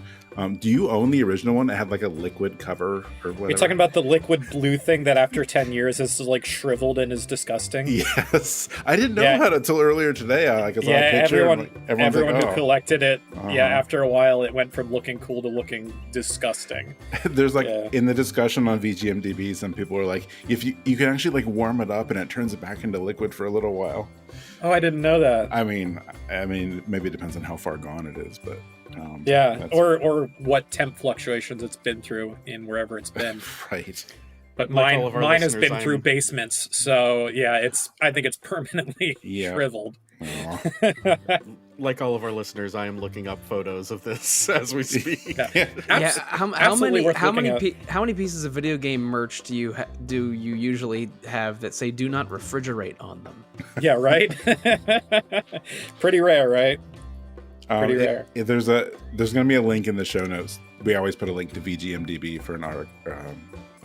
B: Do you own the original one that had like a liquid cover or whatever?
C: You're talking about the liquid blue thing that after 10 years is like shriveled and is disgusting?
B: Yes. I didn't know about it until earlier today. I saw a picture.
C: Everyone who collected it, after a while it went from looking cool to looking disgusting.
B: There's in the discussion on VGMDB, some people are like, if you can actually like warm it up and it turns it back into liquid for a little while.
C: Oh, I didn't know that.
B: I mean, maybe it depends on how far gone it is, but
C: or what temp fluctuations it's been through in wherever it's been.
B: Right.
C: But mine has been through basements, so I think it's permanently shriveled.
D: Like all of our listeners, I am looking up photos of this as we speak.
A: How many pieces of video game merch do you usually have that say "Do not refrigerate" on them?
C: Yeah, right. Pretty rare, right? Pretty rare.
B: There's going to be a link in the show notes. We always put a link to VGMDB for an article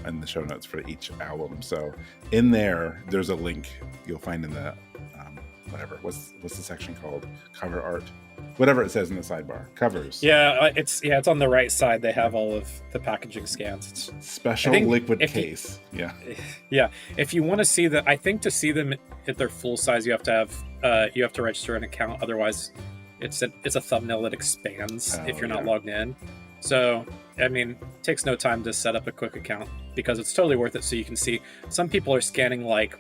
B: in the show notes for each album. So in there's a link you'll find in the whatever. What's the section called? Cover art. Whatever it says in the sidebar. Covers.
C: Yeah, it's on the right side. They have all of the packaging scans. It's
B: special liquid case.
C: Yeah. If you want to see that, I think to see them at their full size, you have to register an account. Otherwise, it's a thumbnail that expands if you're not logged in. So, I mean, it takes no time to set up a quick account because it's totally worth it. So you can see some people are scanning 4K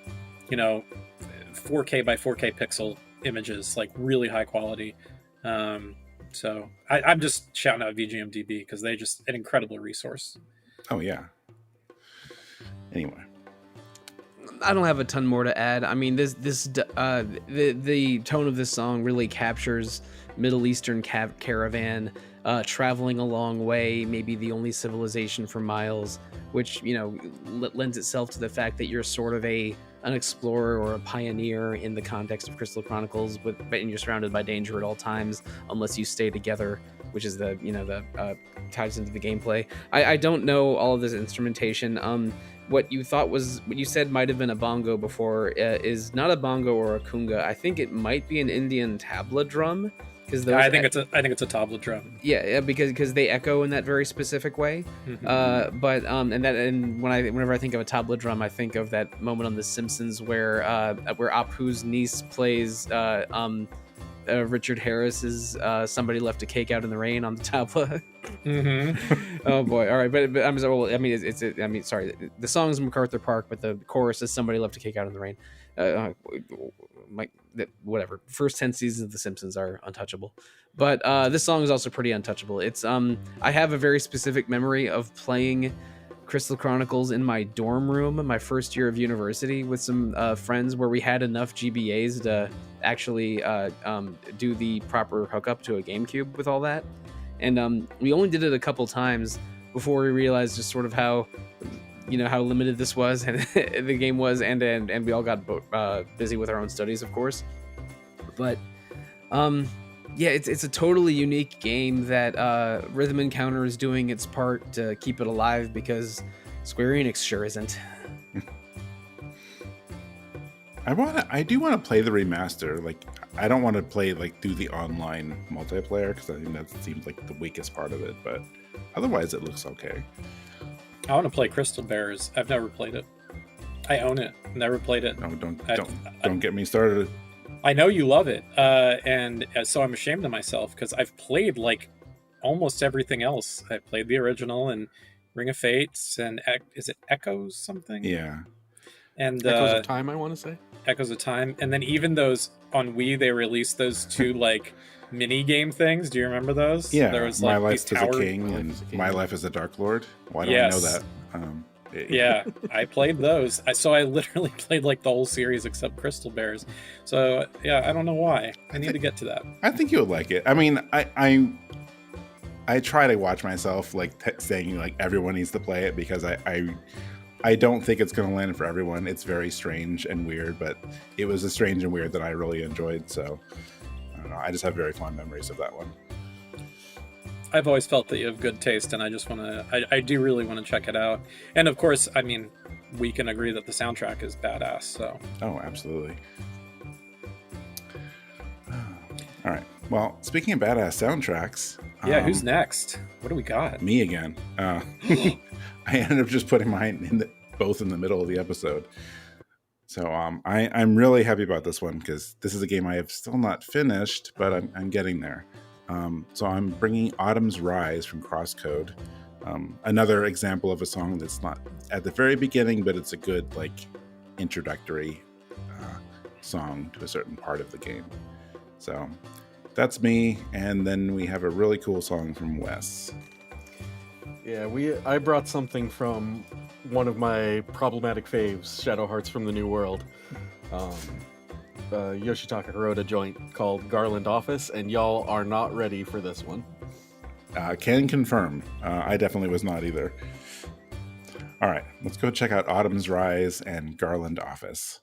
C: by 4K pixel images, like really high quality. So I'm just shouting out VGMDB because they're just an incredible resource.
B: Oh yeah. Anyway,
A: I don't have a ton more to add. I mean, the tone of this song really captures Middle Eastern caravan traveling a long way, maybe the only civilization for miles, which lends itself to the fact that you're sort of an explorer or a pioneer in the context of Crystal Chronicles, and you're surrounded by danger at all times unless you stay together, which is the ties into the gameplay. I don't know all of this instrumentation. What you said might have been a bongo before is not a bongo or a kunga. I think it might be an Indian tabla drum.
C: I think it's a tabla drum.
A: Yeah, because they echo in that very specific way. Mm-hmm. Whenever I think of a tabla drum, I think of that moment on The Simpsons where Apu's niece plays Richard Harris's "Somebody Left a Cake Out in the Rain" on the tabla. Mm-hmm. Oh boy! All right, but I'm sorry. Sorry. The song's MacArthur Park, but the chorus is "Somebody Left a Cake Out in the Rain." Whatever. First 10 seasons of The Simpsons are untouchable, but this song is also pretty untouchable. It's I have a very specific memory of playing Crystal Chronicles in my dorm room my first year of university with some friends, where we had enough GBAs to actually do the proper hookup to a GameCube with all that, and we only did it a couple times before we realized just sort of how limited this was and the game was, and we all got busy with our own studies, of course. But Yeah, it's a totally unique game that Rhythm Encounter is doing its part to keep it alive because Square Enix sure isn't.
B: I do want to play the remaster. Like, I don't want to play like through the online multiplayer because I think that seems like the weakest part of it. But otherwise, it looks okay.
C: I want to play Crystal Bears. I've never played it. I own it. Never played it.
B: No, don't get me started.
C: I know you love it, and so I'm ashamed of myself because I've played like almost everything else. I played the original and Ring of Fates and is it Echoes something?
B: Yeah.
C: And
D: Echoes of Time, I want to say.
C: Echoes of Time, and then even those on Wii, they released those two like mini game things. Do you remember those?
B: Yeah.
C: There was
B: My
C: like
B: Life
C: these
B: as a
C: tower-
B: King and My Life as a Dark Lord. Why don't I know that?
C: Yeah, I played those. I literally played like the whole series except Crystal Bears. So yeah, I don't know why. I need to get to that.
B: I think you would like it. I mean, I try to watch myself like saying like everyone needs to play it because I don't think it's going to land for everyone. It's very strange and weird, but it was a strange and weird that I really enjoyed. So I don't know. I just have very fond memories of that one.
C: I've always felt that you have good taste, and I just want to. I do really want to check it out. And of course, I mean, we can agree that the soundtrack is badass. So.
B: Oh, absolutely. All right. Well, speaking of badass soundtracks.
C: Yeah, who's next? What do we got?
B: Me again. I ended up just putting mine both in the middle of the episode. So I'm really happy about this one because this is a game I have still not finished, but I'm getting there. So I'm bringing Autumn's Rise from CrossCode. Another example of a song that's not at the very beginning, but it's a good like introductory song to a certain part of the game. So that's me, and then we have a really cool song from Wes.
D: Yeah, I brought something from one of my problematic faves, Shadow Hearts from the New World. Yoshitaka Hirota joint called Garland Office, and y'all are not ready for this one.
B: Can confirm. I definitely was not either. All right, let's go check out Autumn's Rise and Garland Office.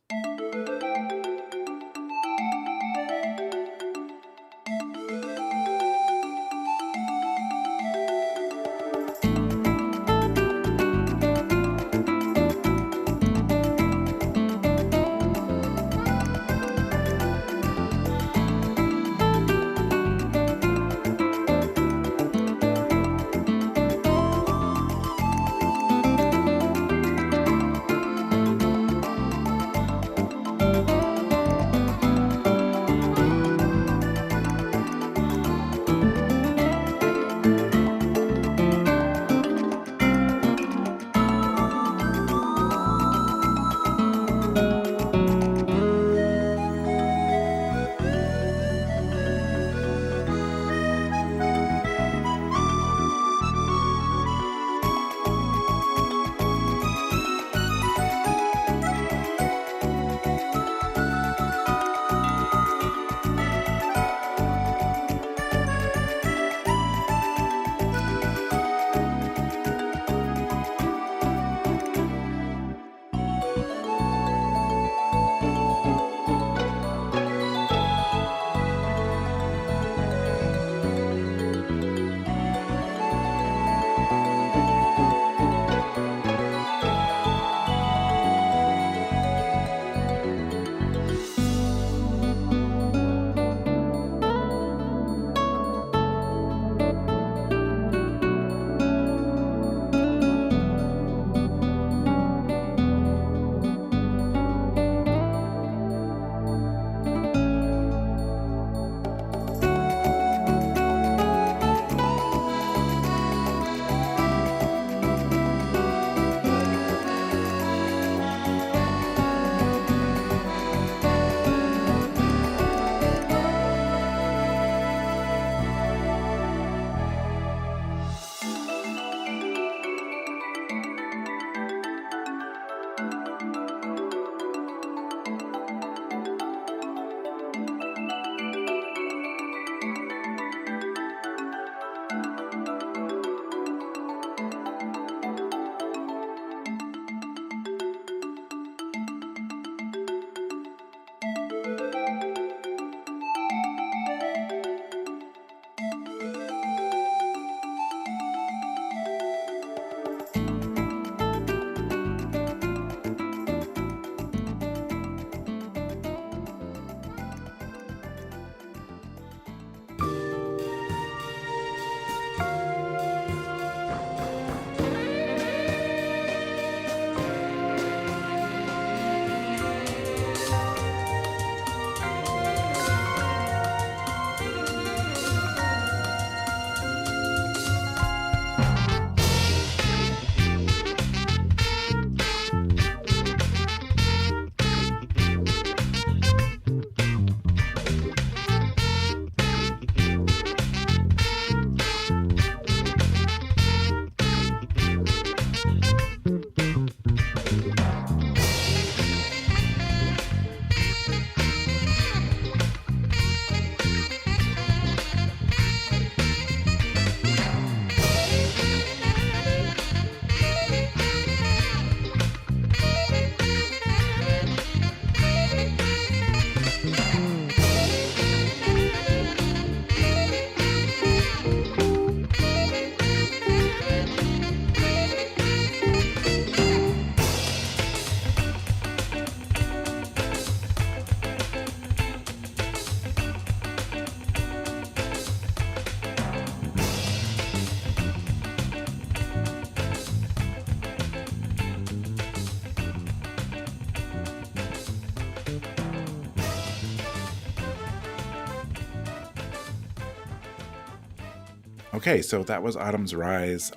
B: Okay, so that was Autumn's Rise.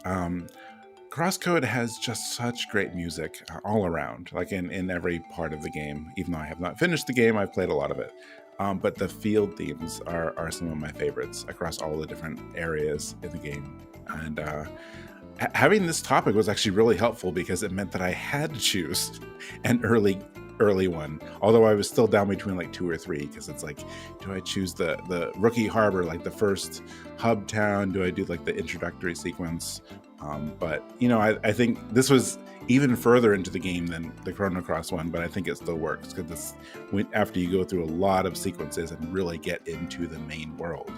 B: CrossCode has just such great music all around, like in every part of the game. Even though I have not finished the game, I've played a lot of it. But the field themes are some of my favorites across all the different areas in the game. And having this topic was actually really helpful because it meant that I had to choose an early one, although I was still down between like 2 or 3, because it's like, do I choose the Rookie Harbor, like the first hub town? Do I do like the introductory sequence? But I think this was even further into the game than the Chrono Cross one, but I think it still works because after you go through a lot of sequences and really get into the main world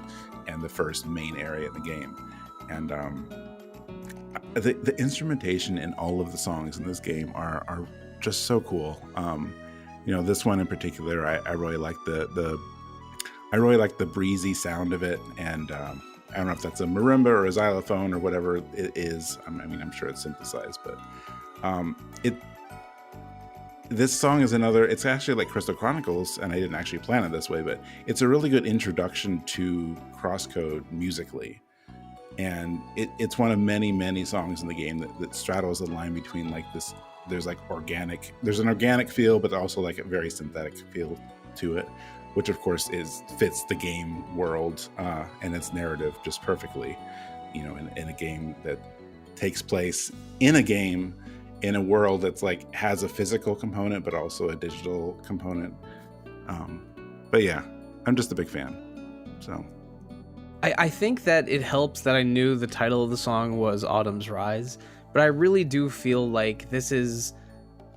B: and the first main area of the game. And the instrumentation in all of the songs in this game are just so cool. This one in particular, I really like the breezy sound of it, and I don't know if that's a marimba or a xylophone or whatever it is. I'm sure it's synthesized, but this song is another. It's actually like Crystal Chronicles, and I didn't actually plan it this way, but it's a really good introduction to CrossCode musically. And it's one of many, many songs in the game that straddles the line between like this. There's an organic feel, but also like a very synthetic feel to it, which of course fits the game world and its narrative just perfectly. In a game that takes place in a game in a world that's like has a physical component, but also a digital component. But yeah, I'm just a big fan. So.
A: I think that it helps that I knew the title of the song was Autumn's Rise, but I really do feel like this is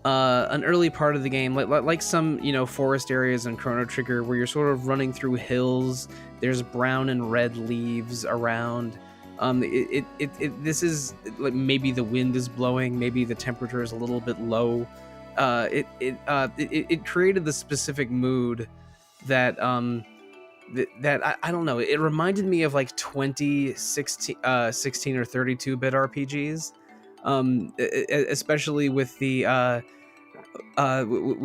A: an early part of the game, like some forest areas in Chrono Trigger where you're sort of running through hills. There's brown and red leaves around. This is like maybe the wind is blowing, maybe the temperature is a little bit low. It created the specific mood that that I don't know. It reminded me of like 16 or 32-bit RPGs, especially with the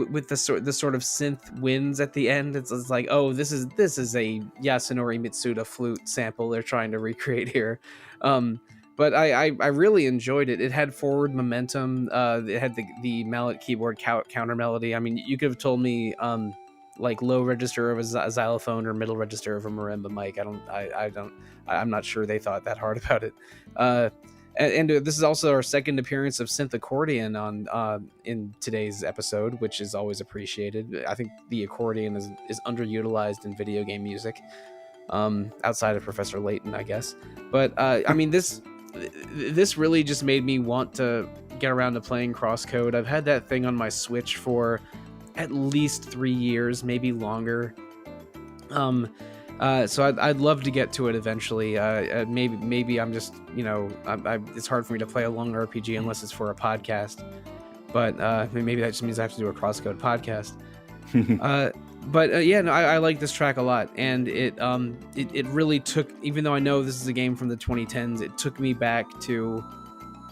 A: with the sort of synth winds at the end. It's like, oh, this is a Yasunori Mitsuda flute sample they're trying to recreate here. But I really enjoyed it. It had forward momentum. It had the mallet keyboard counter melody. I mean, you could have told me like low register of a xylophone or middle register of a marimba mic. I'm not sure they thought that hard about it. And this is also our second appearance of synth accordion on in today's episode, which is always appreciated. I think the accordion is underutilized in video game music, outside of Professor Layton, I guess. But this really just made me want to get around to playing CrossCode. I've had that thing on my Switch for at least 3 years, maybe longer. So I'd love to get to it eventually. Maybe I'm just, it's hard for me to play a long RPG unless it's for a podcast. But maybe that just means I have to do a CrossCode podcast. I like this track a lot, and it really took. Even though I know this is a game from the 2010s, it took me back to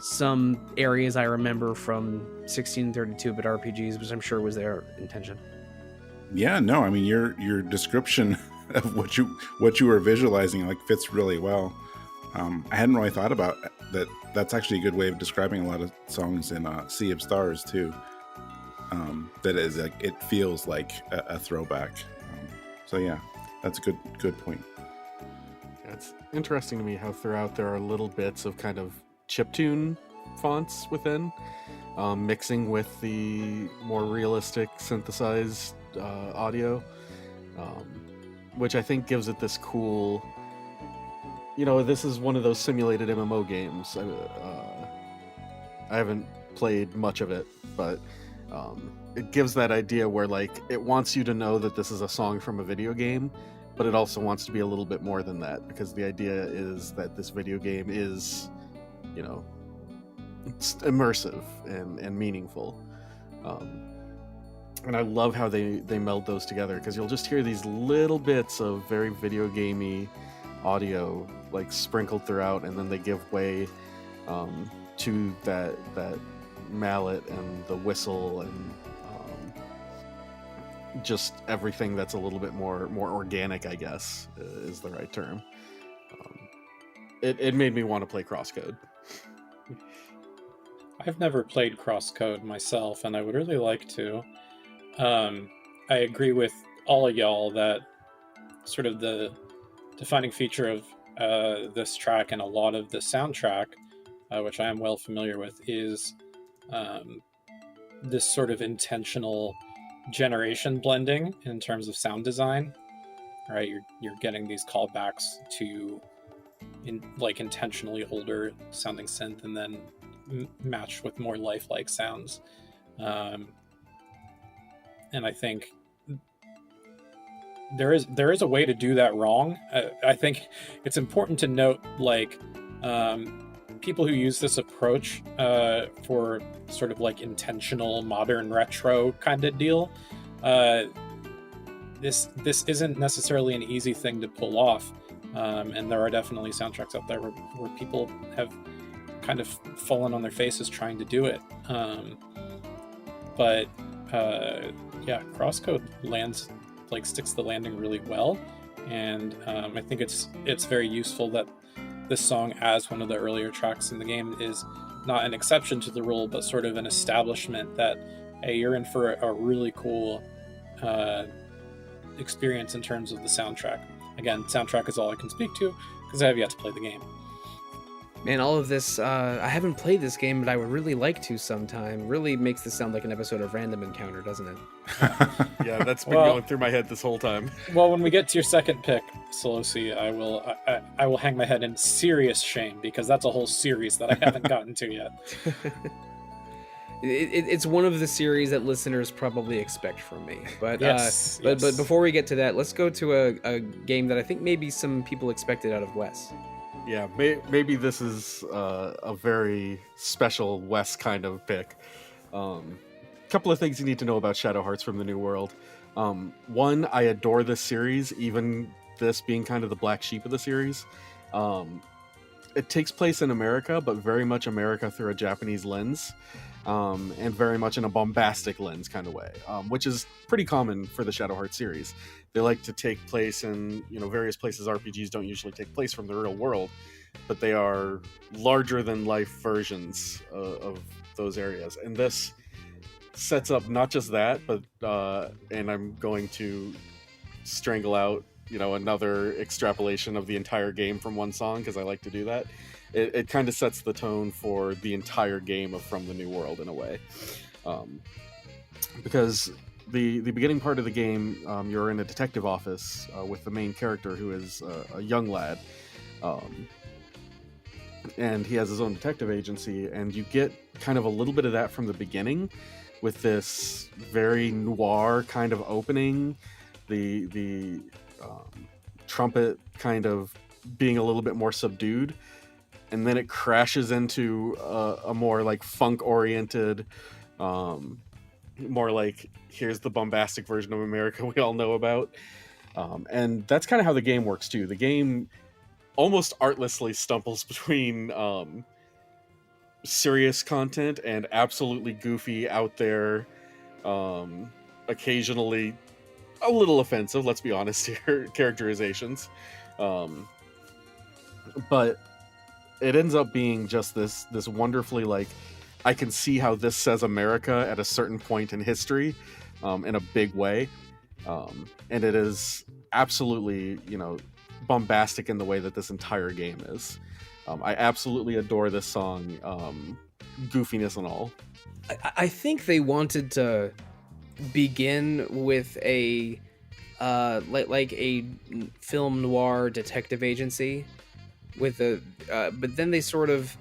A: some areas I remember from 1632-bit RPGs, which I'm sure was their intention.
B: Yeah, no, I mean your description of what you were visualizing like fits really well. I hadn't really thought about that. That's actually a good way of describing a lot of songs in Sea of Stars too. That is like, it feels like a throwback. So yeah, that's a good point.
D: Yeah, it's interesting to me how throughout there are little bits of kind of chiptune fonts within, mixing with the more realistic synthesized audio, which I think gives it this cool. This is one of those simulated MMO games. I haven't played much of it, but it gives that idea where like it wants you to know that this is a song from a video game, but it also wants to be a little bit more than that, because the idea is that this video game is, it's immersive and meaningful. And I love how they meld those together, because you'll just hear these little bits of very video gamey audio like sprinkled throughout, and then they give way to that mallet and the whistle and just everything that's a little bit more organic, I guess, is the right term. it made me want to play CrossCode.
C: I've never played CrossCode myself, and I would really like to. I agree with all of y'all that sort of the defining feature of this track and a lot of the soundtrack, which I am well familiar with, is this sort of intentional generation blending in terms of sound design. Right, you're getting these callbacks to intentionally older sounding synth, and then matched with more lifelike sounds. And I think there is a way to do that wrong. I think it's important to note, people who use this approach for sort of intentional modern retro kind of deal, this isn't necessarily an easy thing to pull off. And there are definitely soundtracks out there where people have kind of fallen on their faces trying to do it. But CrossCode lands, sticks the landing really well. And I think it's very useful that this song, as one of the earlier tracks in the game, is not an exception to the rule, but sort of an establishment that, hey, you're in for a really cool experience in terms of the soundtrack. Again, soundtrack is all I can speak to because I have yet to play the game.
A: Man, all of this, I haven't played this game, but I would really like to sometime. Really makes this sound like an episode of Random Encounter, doesn't it?
D: Yeah, that's been going through my head this whole time.
C: Well, when we get to your second pick, Sollosi, I will hang my head in serious shame, because that's a whole series that I haven't gotten to yet.
A: It's one of the series that listeners probably expect from me. But
C: yes.
A: But before we get to that, let's go to a game that I think maybe some people expected out of Wes.
D: Yeah, maybe this is a very special Wes kind of pick. Couple of things you need to know about Shadow Hearts from the New World. One, I adore this series, even this being kind of the black sheep of the series. It takes place in America, but very much America through a Japanese lens. And very much in a bombastic lens kind of way, which is pretty common for the Shadow Hearts series. They like to take place in, various places RPGs don't usually take place from the real world, but they are larger than life versions of those areas. And this sets up not just that, but and I'm going to strangle out, another extrapolation of the entire game from one song, because I like to do that. It kind of sets the tone for the entire game of From the New World in a way. Because the beginning part of the game, you're in a detective office with the main character, who is a young lad. And he has his own detective agency, and you get kind of a little bit of that from the beginning with this very noir kind of opening. The trumpet kind of being a little bit more subdued. And then it crashes into a more funk-oriented, more here's the bombastic version of America we all know about. And that's kind of how the game works too. The game almost artlessly stumbles between serious content and absolutely goofy, out there, occasionally a little offensive, let's be honest here, characterizations. But it ends up being just this wonderfully, I can see how this says America at a certain point in history, in a big way. And it is absolutely, bombastic in the way that this entire game is. I absolutely adore this song, goofiness and all.
A: I think they wanted to begin with a a film noir detective agency with but then they sort of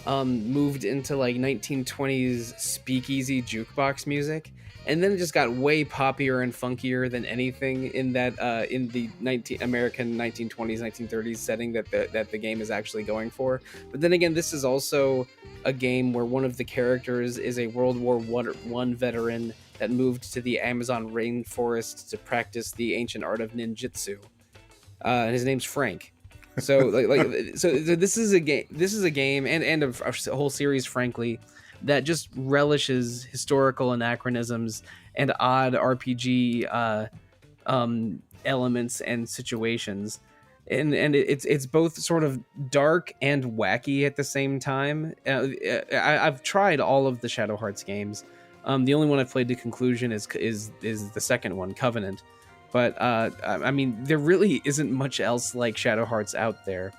A: moved into 1920s speakeasy jukebox music, and then it just got way poppier and funkier than anything in that in the American 1920s 1930s setting that the game is actually going for. But then again, this is also a game where one of the characters is a World War I veteran that moved to the Amazon rainforest to practice the ancient art of ninjutsu. And his name's Frank. So so this is a game. This is a game and a whole series, frankly, that just relishes historical anachronisms and odd RPG elements and situations. it's both sort of dark and wacky at the same time. I've tried all of the Shadow Hearts games. The only one I've played to conclusion is the second one, Covenant. But I mean, there really isn't much else like Shadow Hearts out there,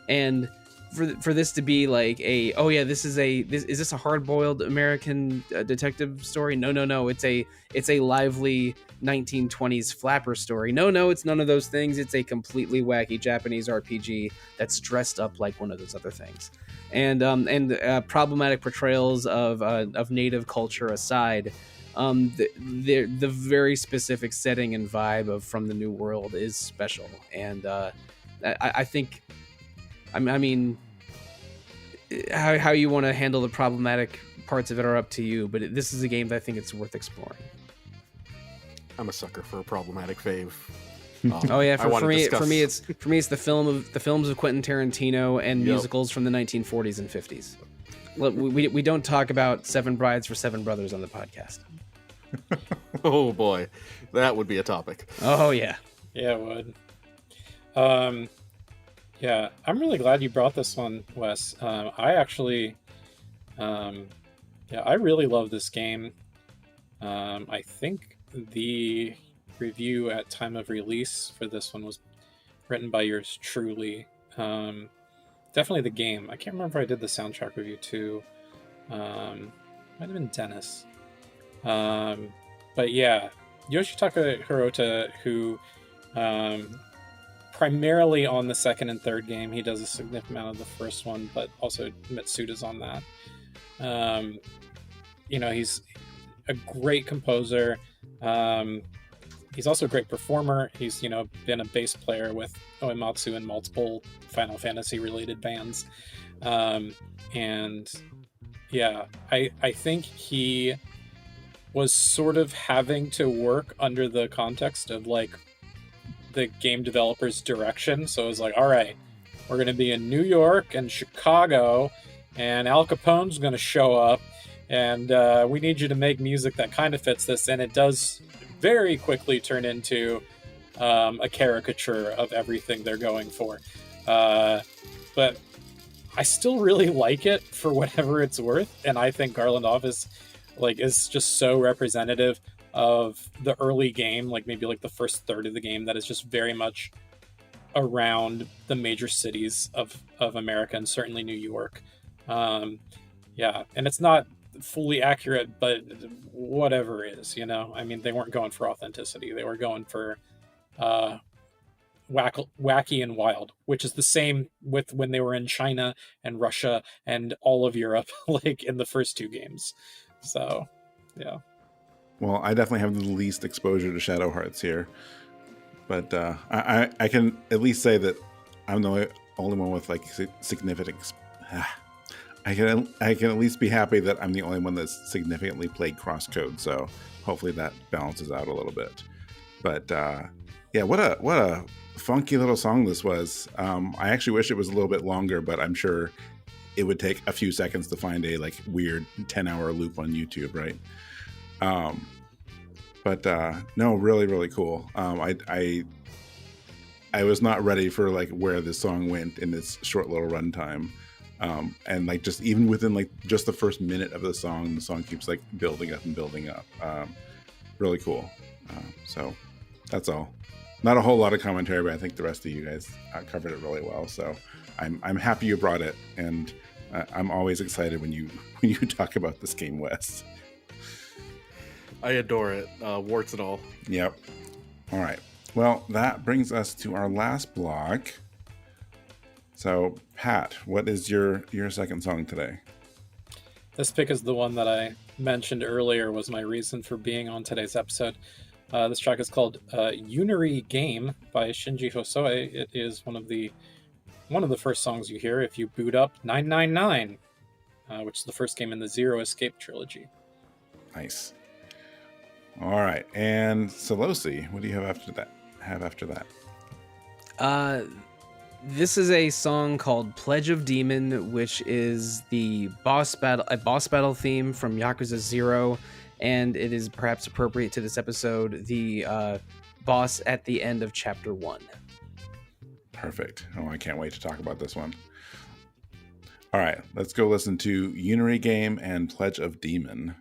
A: and for this to be like is this a hard-boiled American detective story? No, it's a lively 1920s flapper story. No, it's none of those things. It's a completely wacky Japanese RPG that's dressed up like one of those other things. And problematic portrayals of native culture aside, the very specific setting and vibe of From the New World is special. And I think, I mean, how you want to handle the problematic parts of it are up to you, but this is a game that I think it's worth exploring.
D: I'm a sucker for a problematic fave.
A: Oh yeah, for me it's the films of Quentin Tarantino and musicals from the 1940s and 50s. Look, we don't talk about Seven Brides for Seven Brothers on the podcast.
D: Oh boy, that would be a topic.
A: Oh yeah,
C: yeah, it would. Yeah, I'm really glad you brought this one, Wes. I actually, I really love this game. I think the review at time of release for this one was written by yours truly. Definitely the game. I can't remember if I did the soundtrack review too. Might have been Deniz. But yeah, Yoshitaka Hirota, who primarily on the second and third game, he does a significant amount of the first one, but also Mitsuda's on that. He's a great composer. He's also a great performer. He's, been a bass player with Uematsu in multiple Final Fantasy related bands. And yeah, I think he was sort of having to work under the context of like the game developer's direction. So it was like, all right, we're going to be in New York and Chicago, and Al Capone's going to show up, and we need you to make music that kind of fits this. And it does very quickly turn into a caricature of everything they're going for. But I still really like it for whatever it's worth. And I think Garland Office is just so representative of the early game, maybe the first third of the game, that is just very much around the major cities of America, and certainly New York. And it's not fully accurate, but whatever is, I mean, they weren't going for authenticity. They were going for wacky and wild, which is the same with when they were in China and Russia and all of Europe, in the first two games. So, yeah.
B: Well, I definitely have the least exposure to Shadow Hearts here, but I can at least say that I'm the only one with significant. I can at least be happy that I'm the only one that's significantly played CrossCode, so hopefully that balances out a little bit. But what a funky little song this was. I actually wish it was a little bit longer, but I'm sure it would take a few seconds to find a weird 10-hour loop on YouTube, right? No, really, really cool. I was not ready for where this song went in its short little runtime. And just even within just the first minute of the song keeps building up and building up. Really cool. So that's all. Not a whole lot of commentary, but I think the rest of you guys covered it really well. So I'm happy you brought it, and I'm always excited when you talk about this game, Wes.
D: I adore it, warts and all.
B: Yep. All right. Well, that brings us to our last block. So, Pat, what is your second song today?
C: This pick is the one that I mentioned earlier was my reason for being on today's episode. This track is called Unary Game by Shinji Hosoe. It is one of the first songs you hear if you boot up 999, which is the first game in the Zero Escape trilogy.
B: Nice. All right, and Sollosi, what do you have after that?
A: This is a song called Pledge of Demon, which is a boss battle theme from Yakuza 0, and it is perhaps appropriate to this episode, the boss at the end of Chapter 1.
B: Perfect. Oh, I can't wait to talk about this one. All right, let's go listen to Unary Game and Pledge of Demon.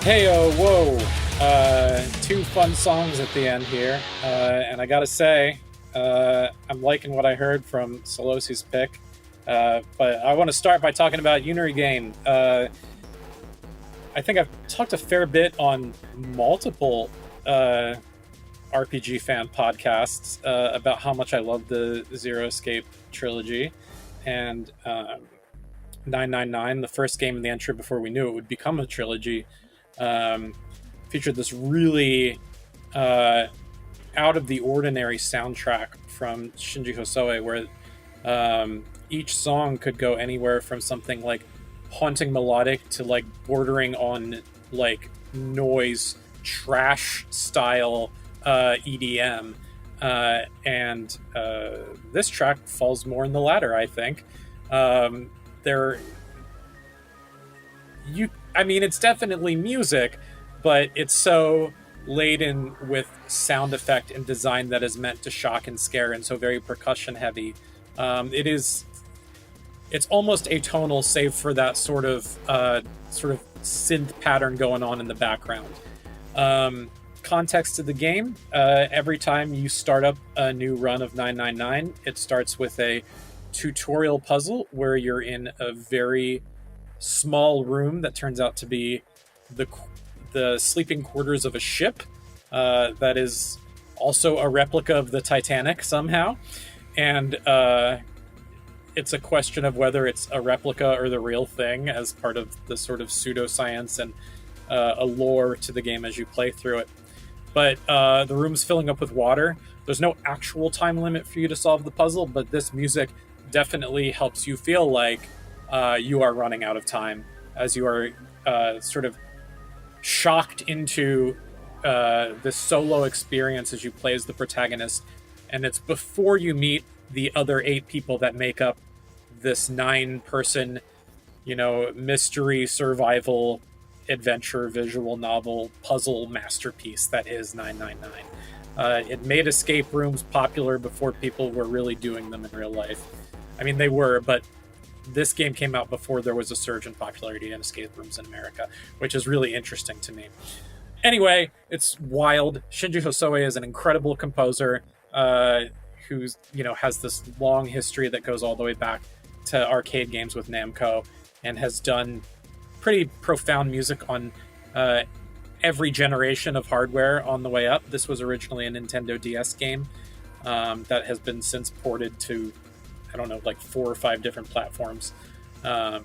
C: Heyo, whoa. Two fun songs at the end here. And I gotta say, I'm liking what I heard from Sollosi's pick. But I want to start by talking about Unary game. I think I've talked a fair bit on multiple RPG fan podcasts about how much I love the Zero Escape trilogy. And 999, the first game in the entry before we knew it would become a trilogy, featured this really out of the ordinary soundtrack from Shinji Hosoe, where each song could go anywhere from something like haunting melodic to like bordering on like noise trash style EDM, and this track falls more in the latter, I think. It's definitely music, but it's so laden with sound effect and design that is meant to shock and scare, and so very percussion heavy. It's almost atonal, save for that sort of synth pattern going on in the background. Context to the game: every time you start up a new run of 999, it starts with a tutorial puzzle where you're in a very small room that turns out to be the sleeping quarters of a ship that is also a replica of the Titanic somehow, and it's a question of whether it's a replica or the real thing as part of the sort of pseudoscience and a lore to the game as you play through it. But the room's filling up with water. There's no actual time limit for you to solve the puzzle, but this music definitely helps you feel like you are running out of time as you are sort of shocked into this solo experience as you play as the protagonist. And it's before you meet the other 8 people that make up this 9-person, mystery survival adventure visual novel puzzle masterpiece that is 999. It made escape rooms popular before people were really doing them in real life. I mean, they were, but this game came out before there was a surge in popularity in escape rooms in America, which is really interesting to me. Anyway, it's wild. Shinji Hosoe is an incredible composer who's, has this long history that goes all the way back to arcade games with Namco, and has done pretty profound music on every generation of hardware on the way up. This was originally a Nintendo DS game that has been since ported to, I don't know, like 4 or 5 different platforms. But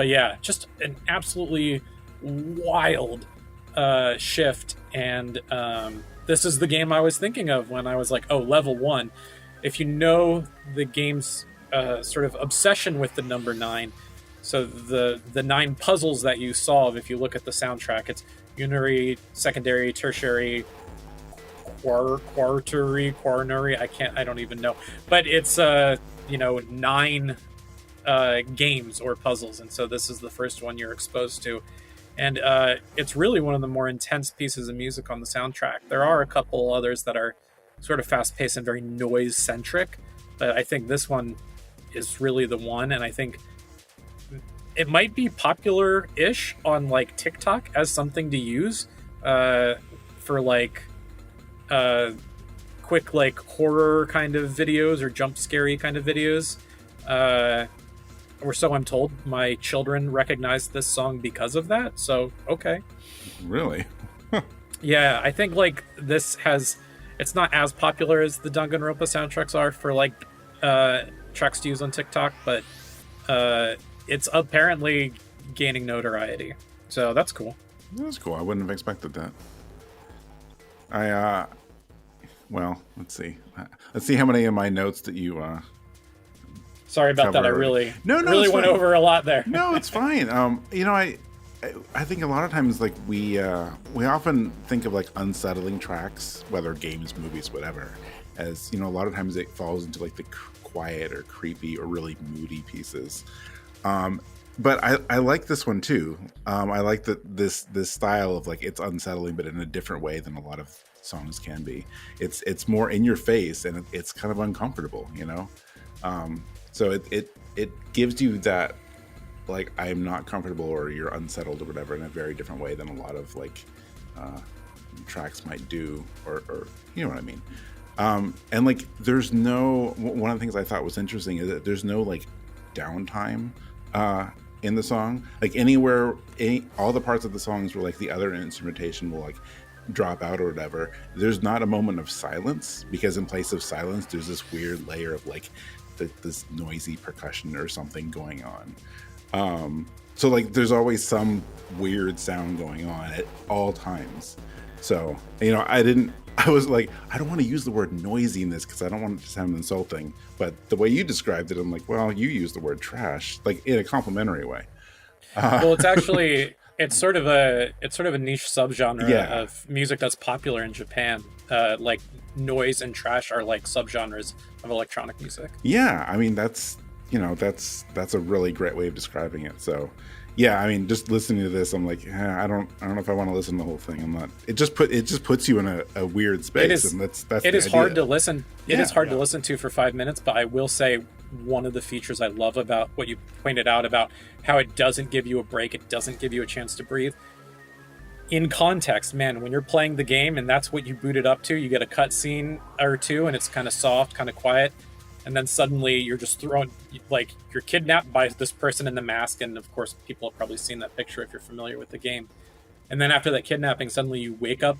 C: yeah, just an absolutely wild shift. And this is the game I was thinking of when I was like, oh, level 1. If you know the game's sort of obsession with the number 9, so the 9 puzzles that you solve, if you look at the soundtrack, it's unary, secondary, tertiary, quaternary. I don't even know. But it's 9 games or puzzles, and so this is the first one you're exposed to. And it's really one of the more intense pieces of music on the soundtrack. There are a couple others that are sort of fast-paced and very noise-centric, but I think this one is really the one, and I think it might be popular-ish on like TikTok as something to use for like quick like horror kind of videos or jump scary kind of videos, or so I'm told. My children recognized this song because of that, so okay.
B: Really?
C: Yeah, I think like it's not as popular as the Danganronpa soundtracks are for like tracks to use on TikTok, but it's apparently gaining notoriety, so that's cool.
B: That's cool. I wouldn't have expected that. Well, let's see how many of my notes that you
C: sorry about that. I really went over a lot there.
B: No, it's fine. I think a lot of times like we often think of like unsettling tracks, whether games, movies, whatever, as a lot of times it falls into like the quiet or creepy or really moody pieces. But I like this one too. I like that this style of like it's unsettling, but in a different way than a lot of songs can be. It's more in your face and it's kind of uncomfortable, So it gives you that like I'm not comfortable or you're unsettled or whatever in a very different way than a lot of like tracks might do, or you know what I mean. And like there's no, one of the things I thought was interesting is that there's no like downtime in the song. Like anywhere, all the parts of the songs where like the other instrumentation will like drop out or whatever, there's not a moment of silence, because in place of silence there's this weird layer of like this noisy percussion or something going on. So like there's always some weird sound going on at all times. So, you know, I was like, I don't want to use the word noisy in this because I don't want it to sound insulting. But the way you described it, I'm like, well, you used the word trash, like in a complimentary way.
C: Well, it's sort of a niche subgenre of music that's popular in Japan. Like noise and trash are like subgenres of electronic music.
B: Yeah, I mean that's a really great way of describing it. So yeah, I mean, just listening to this, I'm like, I don't know if I want to listen to the whole thing. I'm not. It just puts you in a weird space, and that's
C: it is hard to listen. It is hard to listen to for 5 minutes, but I will say one of the features I love about what you pointed out about how it doesn't give you a break, it doesn't give you a chance to breathe. In context, man, when you're playing the game and that's what you boot it up to, you get a cutscene or two, and it's kind of soft, kind of quiet. And then suddenly you're just thrown, like you're kidnapped by this person in the mask. And of course, people have probably seen that picture if you're familiar with the game. And then after that kidnapping, suddenly you wake up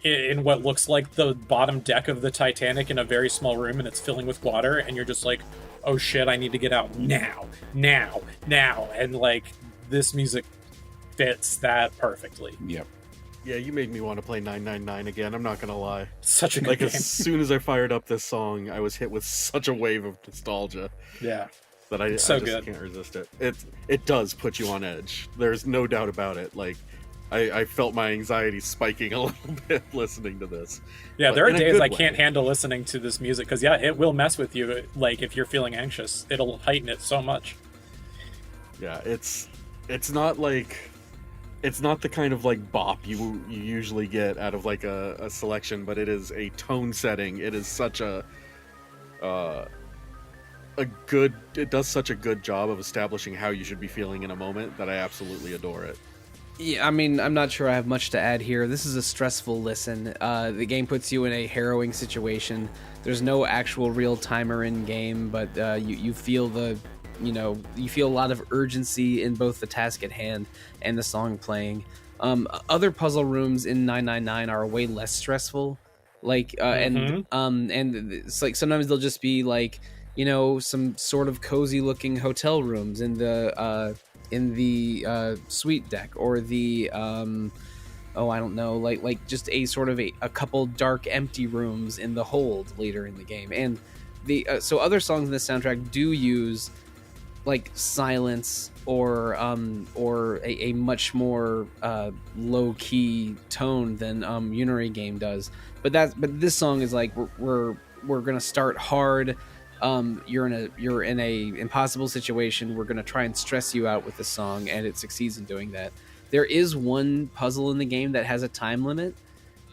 C: in what looks like the bottom deck of the Titanic in a very small room, and it's filling with water. And you're just like, oh shit, I need to get out now. And like this music fits that perfectly.
B: Yep.
D: Yeah, you made me want to play 999 again. I'm not gonna lie.
C: Such a good
D: like
C: game.
D: As soon as I fired up this song, I was hit with such a wave of nostalgia.
C: Yeah,
D: that I
C: just
D: good. Can't resist it. It does put you on edge. There's no doubt about it. Like I felt my anxiety spiking a little bit listening to this.
C: Yeah,
D: but
C: there are days I
D: way.
C: can't handle listening to this music because it will mess with you. Like if you're feeling anxious, it'll heighten it so much.
D: Yeah, it's not like. It's not the kind of like bop you usually get out of like a selection, but it is a tone setting. It is such it does such a good job of establishing how you should be feeling in a moment that I absolutely adore it.
A: Yeah, I mean, I'm not sure I have much to add here. This is a stressful listen. The game puts you in a harrowing situation. There's no actual real timer in game, but you feel you feel a lot of urgency in both the task at hand and the song playing. Other puzzle rooms in 999 are way less stressful. Like, and it's like sometimes they'll just be like, some sort of cozy looking hotel rooms in the suite deck, or the I don't know, like just a sort of a couple dark empty rooms in the hold later in the game. And so other songs in the soundtrack do use like silence or a much more low key tone than Unary game does. But this song is like we're gonna start hard. You're in a impossible situation. We're gonna try and stress you out with the song, and it succeeds in doing that. There is one puzzle in the game that has a time limit,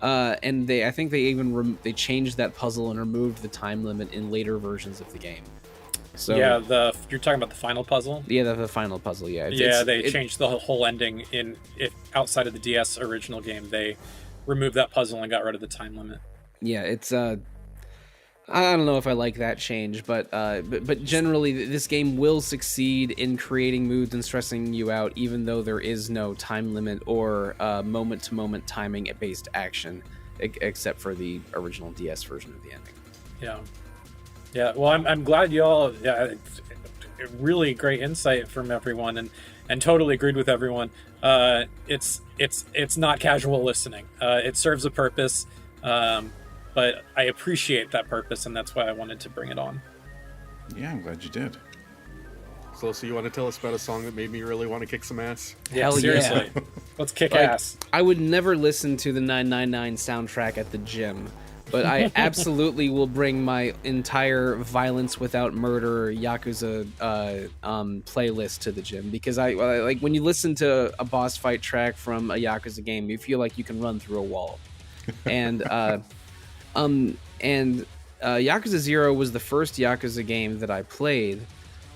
A: and I think they even they changed that puzzle and removed the time limit in later versions of the game. So
C: yeah, you're talking about the final puzzle.
A: Yeah, the final puzzle. Yeah,
C: they changed the whole ending outside of the DS original game. They removed that puzzle and got rid of the time limit.
A: Yeah, it's I don't know if I like that change, but generally this game will succeed in creating moods and stressing you out, even though there is no time limit or moment to moment timing based action, except for the original DS version of the ending.
C: Yeah. Yeah, well, I'm glad y'all. Yeah, really great insight from everyone, and totally agreed with everyone. It's not casual listening. It serves a purpose, but I appreciate that purpose, and that's why I wanted to bring it on.
B: Yeah, I'm glad you did.
D: So you want to tell us about a song that made me really want to kick some ass?
C: Yeah,
A: Hell
C: seriously.
A: Yeah.
C: Let's kick ass.
A: I would never listen to the 999 soundtrack at the gym, but I absolutely will bring my entire Violence Without Murder Yakuza playlist to the gym, because I like when you listen to a boss fight track from a Yakuza game, you feel like you can run through a wall. And Yakuza 0 was the first Yakuza game that I played,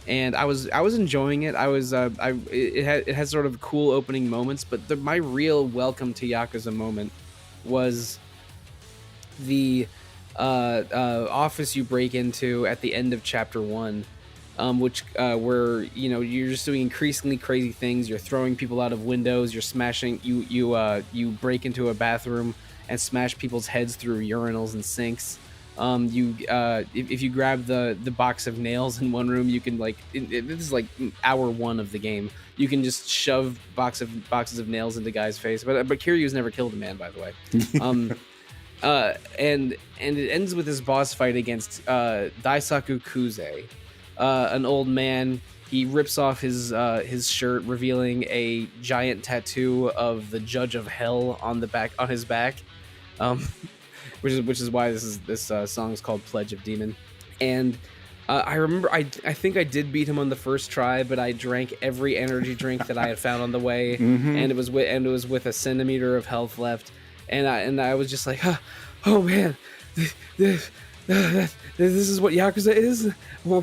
A: and I was enjoying it. It has sort of cool opening moments, but my real welcome to Yakuza moment was the office you break into at the end of chapter 1, which where you're just doing increasingly crazy things. You're throwing people out of windows. You're smashing. You break into a bathroom and smash people's heads through urinals and sinks. If you grab the box of nails in one room, you can this is like hour 1 of the game. You can just shove boxes of nails into guys' face. But Kiryu's never killed a man, by the way. And it ends with this boss fight against Daisaku Kuze, an old man. He rips off his shirt, revealing a giant tattoo of the Judge of Hell on his back, which is why this song is called Pledge of Demon. And I remember I think I did beat him on the first try, but I drank every energy drink that I had found on the way, and it was with a centimeter of health left. And I was just like, oh man, this is what Yakuza is? Why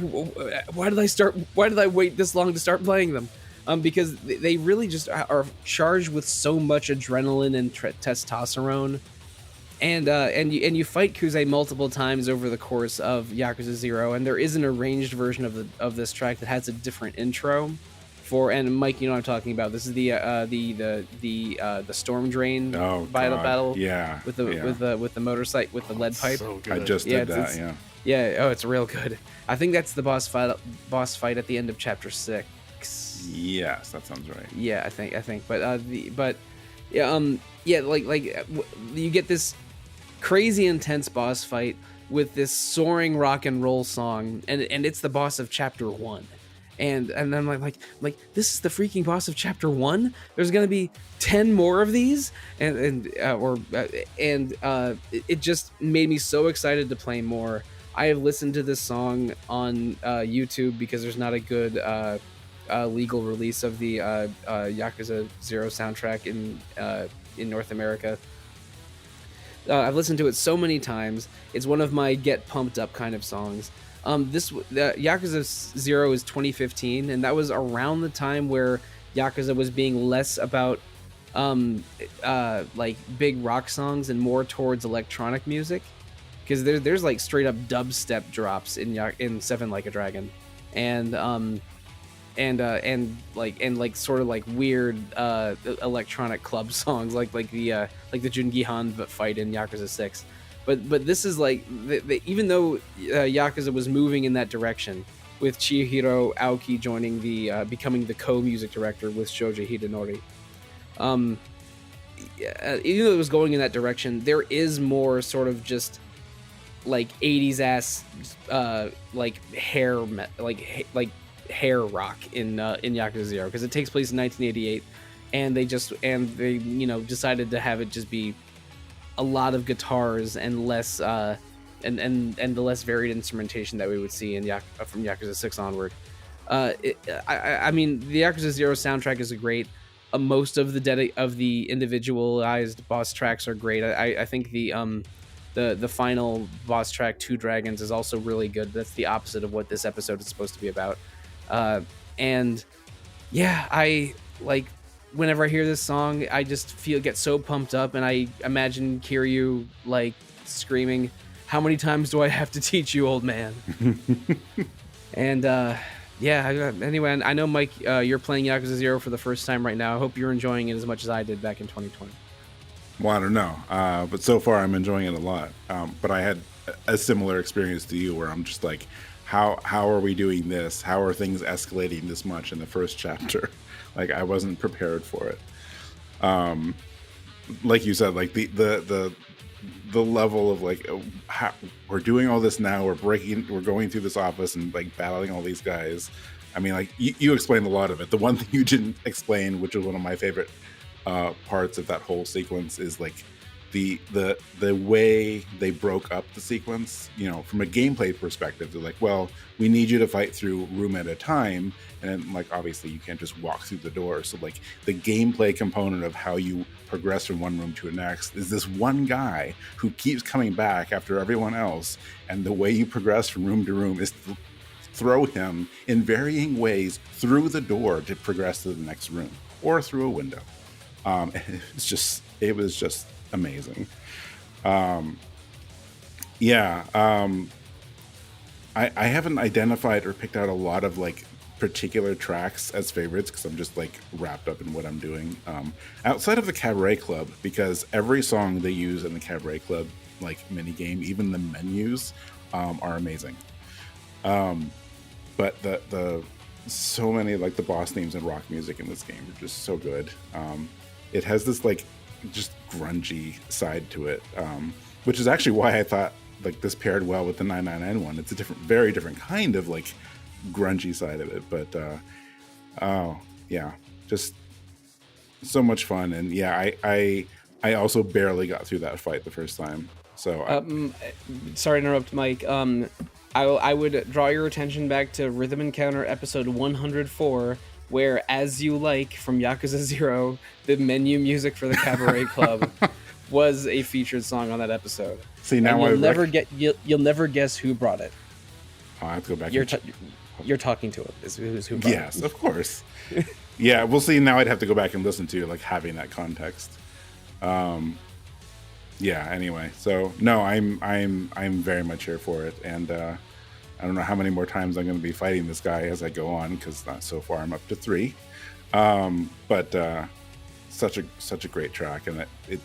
A: did I wait this long to start playing them? Because they really just are charged with so much adrenaline and testosterone. And you fight Kuze multiple times over the course of Yakuza 0, and there is an arranged version of this track that has a different intro. And Mike, you know what I'm talking about. This is the storm drain battle.
B: Yeah.
A: With the motorcycle with the lead pipe.
D: So good.
B: I just did that. Yeah.
A: Yeah. Oh, it's real good. I think that's the boss fight at the end of chapter 6.
B: Yes, that sounds right.
A: Yeah, I think. But you get this crazy intense boss fight with this soaring rock and roll song, and it's the boss of chapter 1. And I'm like this is the freaking boss of chapter 1. There's gonna be 10 more of these, and it just made me so excited to play more. I have listened to this song on YouTube because there's not a good legal release of the Yakuza 0 soundtrack in North America. I've listened to it so many times. It's one of my get pumped up kind of songs. Yakuza 0 is 2015, and that was around the time where Yakuza was being less about big rock songs and more towards electronic music, because there's like straight up dubstep drops in Seven Like a Dragon, and sort of like weird electronic club songs like the Jungihan fight in Yakuza 6. But this is like even though Yakuza was moving in that direction, with Chihiro Aoki joining becoming the co-music director with Shoji Hidenori. Even though it was going in that direction, there is more sort of just like 80s ass hair rock in Yakuza 0, because it takes place in 1988, and they decided to have it just be a lot of guitars and less and the less varied instrumentation that we would see from Yakuza 6 onward. I mean, the Yakuza 0 soundtrack is great. Most of the individualized boss tracks are great. I think the final boss track, Two Dragons, is also really good. That's the opposite of what this episode is supposed to be about. And yeah, I like whenever I hear this song, I just get so pumped up, and I imagine Kiryu like screaming, "How many times do I have to teach you, old man?" And anyway, I know, Mike, you're playing Yakuza 0 for the first time right now. I hope you're enjoying it as much as I did back in 2020.
B: Well, I don't know, but so far I'm enjoying it a lot. But I had a similar experience to you, where I'm just like, how are we doing this? How are things escalating this much in the first chapter? Like, I wasn't prepared for it. Like you said, like the level of like, how, we're doing all this now. We're going through this office and like battling all these guys. I mean, like you explained a lot of it. The one thing you didn't explain, which was one of my favorite parts of that whole sequence, is like the way they broke up the sequence. You know, from a gameplay perspective, they're like, well, we need you to fight through room at a time, and like obviously you can't just walk through the door. So like the gameplay component of how you progress from one room to the next is this one guy who keeps coming back after everyone else, and the way you progress from room to room is throw him in varying ways through the door to progress to the next room or through a window. It was just amazing. I haven't identified or picked out a lot of like particular tracks as favorites because I'm just like wrapped up in what I'm doing. Outside of the Cabaret Club, because every song they use in the Cabaret Club like mini game, even the menus, are amazing. But the so many like the boss themes and rock music in this game are just so good. It has this like just grungy side to it, which is actually why I thought like this paired well with the 999 one. It's a very different kind of like grungy side of it, but just so much fun. And I also barely got through that fight the first time, so
A: sorry to interrupt, Mike. I would draw your attention back to Rhythm Encounter episode 104, where As You Like from Yakuza 0, the menu music for the Cabaret Club, was a featured song on that episode.
B: See, now
A: you'll never guess who brought it.
B: I have to go back.
A: You're talking to it. Is who brought it.
B: Yes, of course. Yeah, we'll see. Now I'd have to go back and listen to like having that context. Anyway, so no, I'm very much here for it, and I don't know how many more times I'm going to be fighting this guy as I go on, because so far I'm up to 3. But such a great track, and it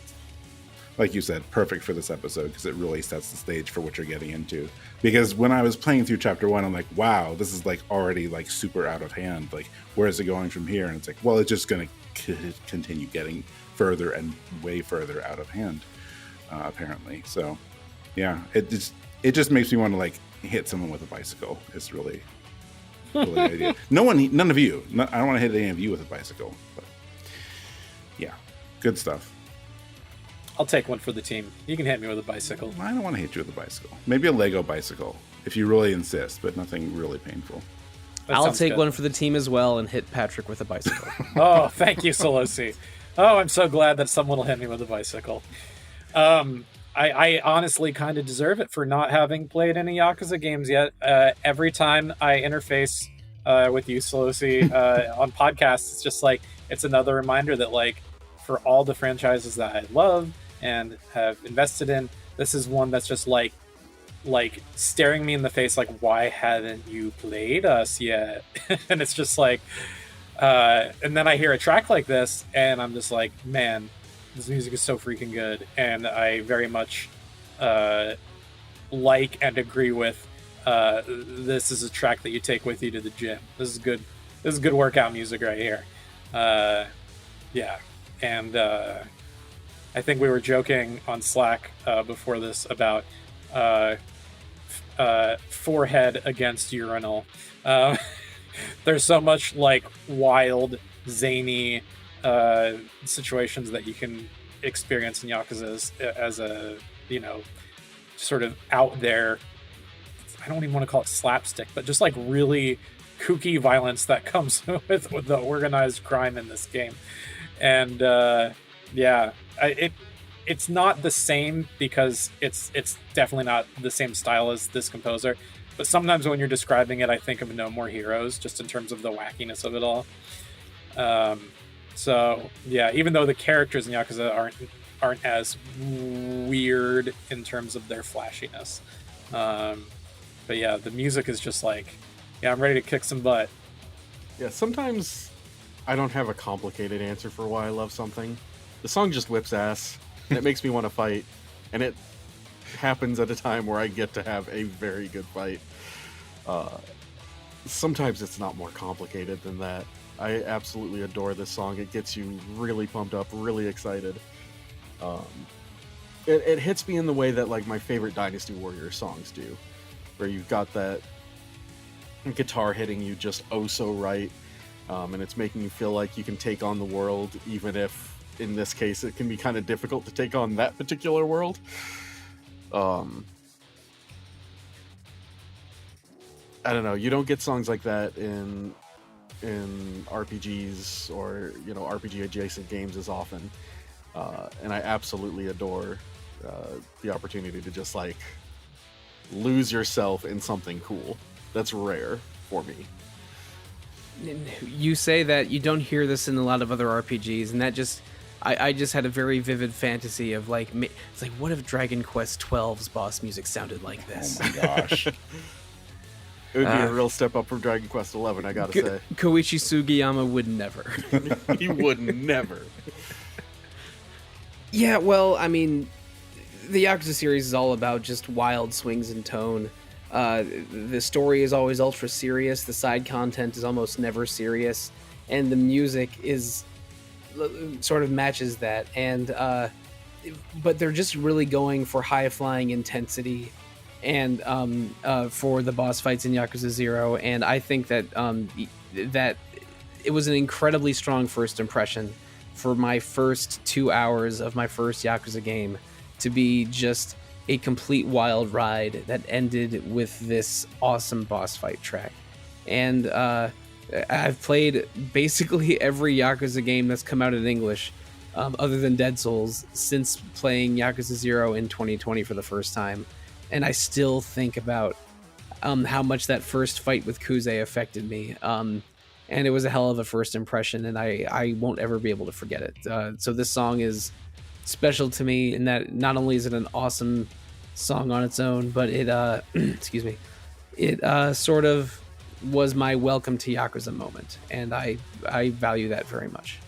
B: like you said, perfect for this episode because it really sets the stage for what you're getting into. Because when I was playing through chapter 1, I'm like, wow, this is like already like super out of hand. Like, where is it going from here? And it's like, well, it's just going to continue getting further and way further out of hand, apparently. So, yeah, it just makes me want to like hit someone with a bicycle. It's really the idea. None of you. I don't want to hit any of you with a bicycle. But yeah, good stuff.
C: I'll take one for the team. You can hit me with a bicycle.
B: I don't want to hit you with a bicycle. Maybe a Lego bicycle, if you really insist, but nothing really painful.
A: I'll take one for the team as well and hit Patrick with a bicycle.
C: Oh, thank you, Sollosi. Oh, I'm so glad that someone will hit me with a bicycle. I honestly kind of deserve it for not having played any Yakuza games yet. Every time I interface with you, Sollosi, on podcasts, it's just like, it's another reminder that like, for all the franchises that I love and have invested in, this is one that's just like staring me in the face like, why haven't you played us yet? And it's just like and then I hear a track like this and I'm just like, man, this music is so freaking good. And I very much like and agree with this is a track that you take with you to the gym. This is good workout music right here. And I think we were joking on Slack before this about forehead against urinal. There's so much like wild, zany situations that you can experience in Yakuza as a, sort of out there. I don't even want to call it slapstick, but just like really kooky violence that comes with the organized crime in this game. And it's not the same because it's definitely not the same style as this composer. But sometimes when you're describing it, I think of No More Heroes, just in terms of the wackiness of it all. So yeah, even though the characters in Yakuza aren't as weird in terms of their flashiness, but yeah, the music is just like, yeah, I'm ready to kick some butt.
D: Yeah, sometimes I don't have a complicated answer for why I love something. The song just whips ass, and it makes me want to fight, and it happens at a time where I get to have a very good fight. Sometimes it's not more complicated than that. I absolutely adore this song. It gets you really pumped up, really excited. It hits me in the way that like my favorite Dynasty Warriors songs do, where you've got that guitar hitting you just oh so right. And it's making you feel like you can take on the world, even if, in this case, it can be kind of difficult to take on that particular world. I don't know. You don't get songs like that in RPGs or RPG adjacent games as often, and I absolutely adore the opportunity to just like lose yourself in something cool. That's rare for me.
A: You say that you don't hear this in a lot of other RPGs, and that just I just had a very vivid fantasy of like, it's like, what if Dragon Quest XII's boss music sounded like this?
B: Oh my gosh.
D: It would be a real step up from Dragon Quest 11, I gotta say.
A: Koichi Sugiyama would never.
D: He would never.
A: Yeah, well, I mean, the Yakuza series is all about just wild swings in tone. The story is always ultra serious, the side content is almost never serious, and the music is sort of matches that. And but they're just really going for high-flying intensity and for the boss fights in Yakuza 0, and I think that that it was an incredibly strong first impression for my first 2 hours of my first Yakuza game to be just a complete wild ride that ended with this awesome boss fight track. And I've played basically every Yakuza game that's come out in English, other than Dead Souls, since playing Yakuza 0 in 2020 for the first time. And I still think about how much that first fight with Kuze affected me. And it was a hell of a first impression, and I won't ever be able to forget it. So this song is special to me in that not only is it an awesome song on its own, but it excuse me, it sort of was my welcome to Yakuza moment, and I value that very much.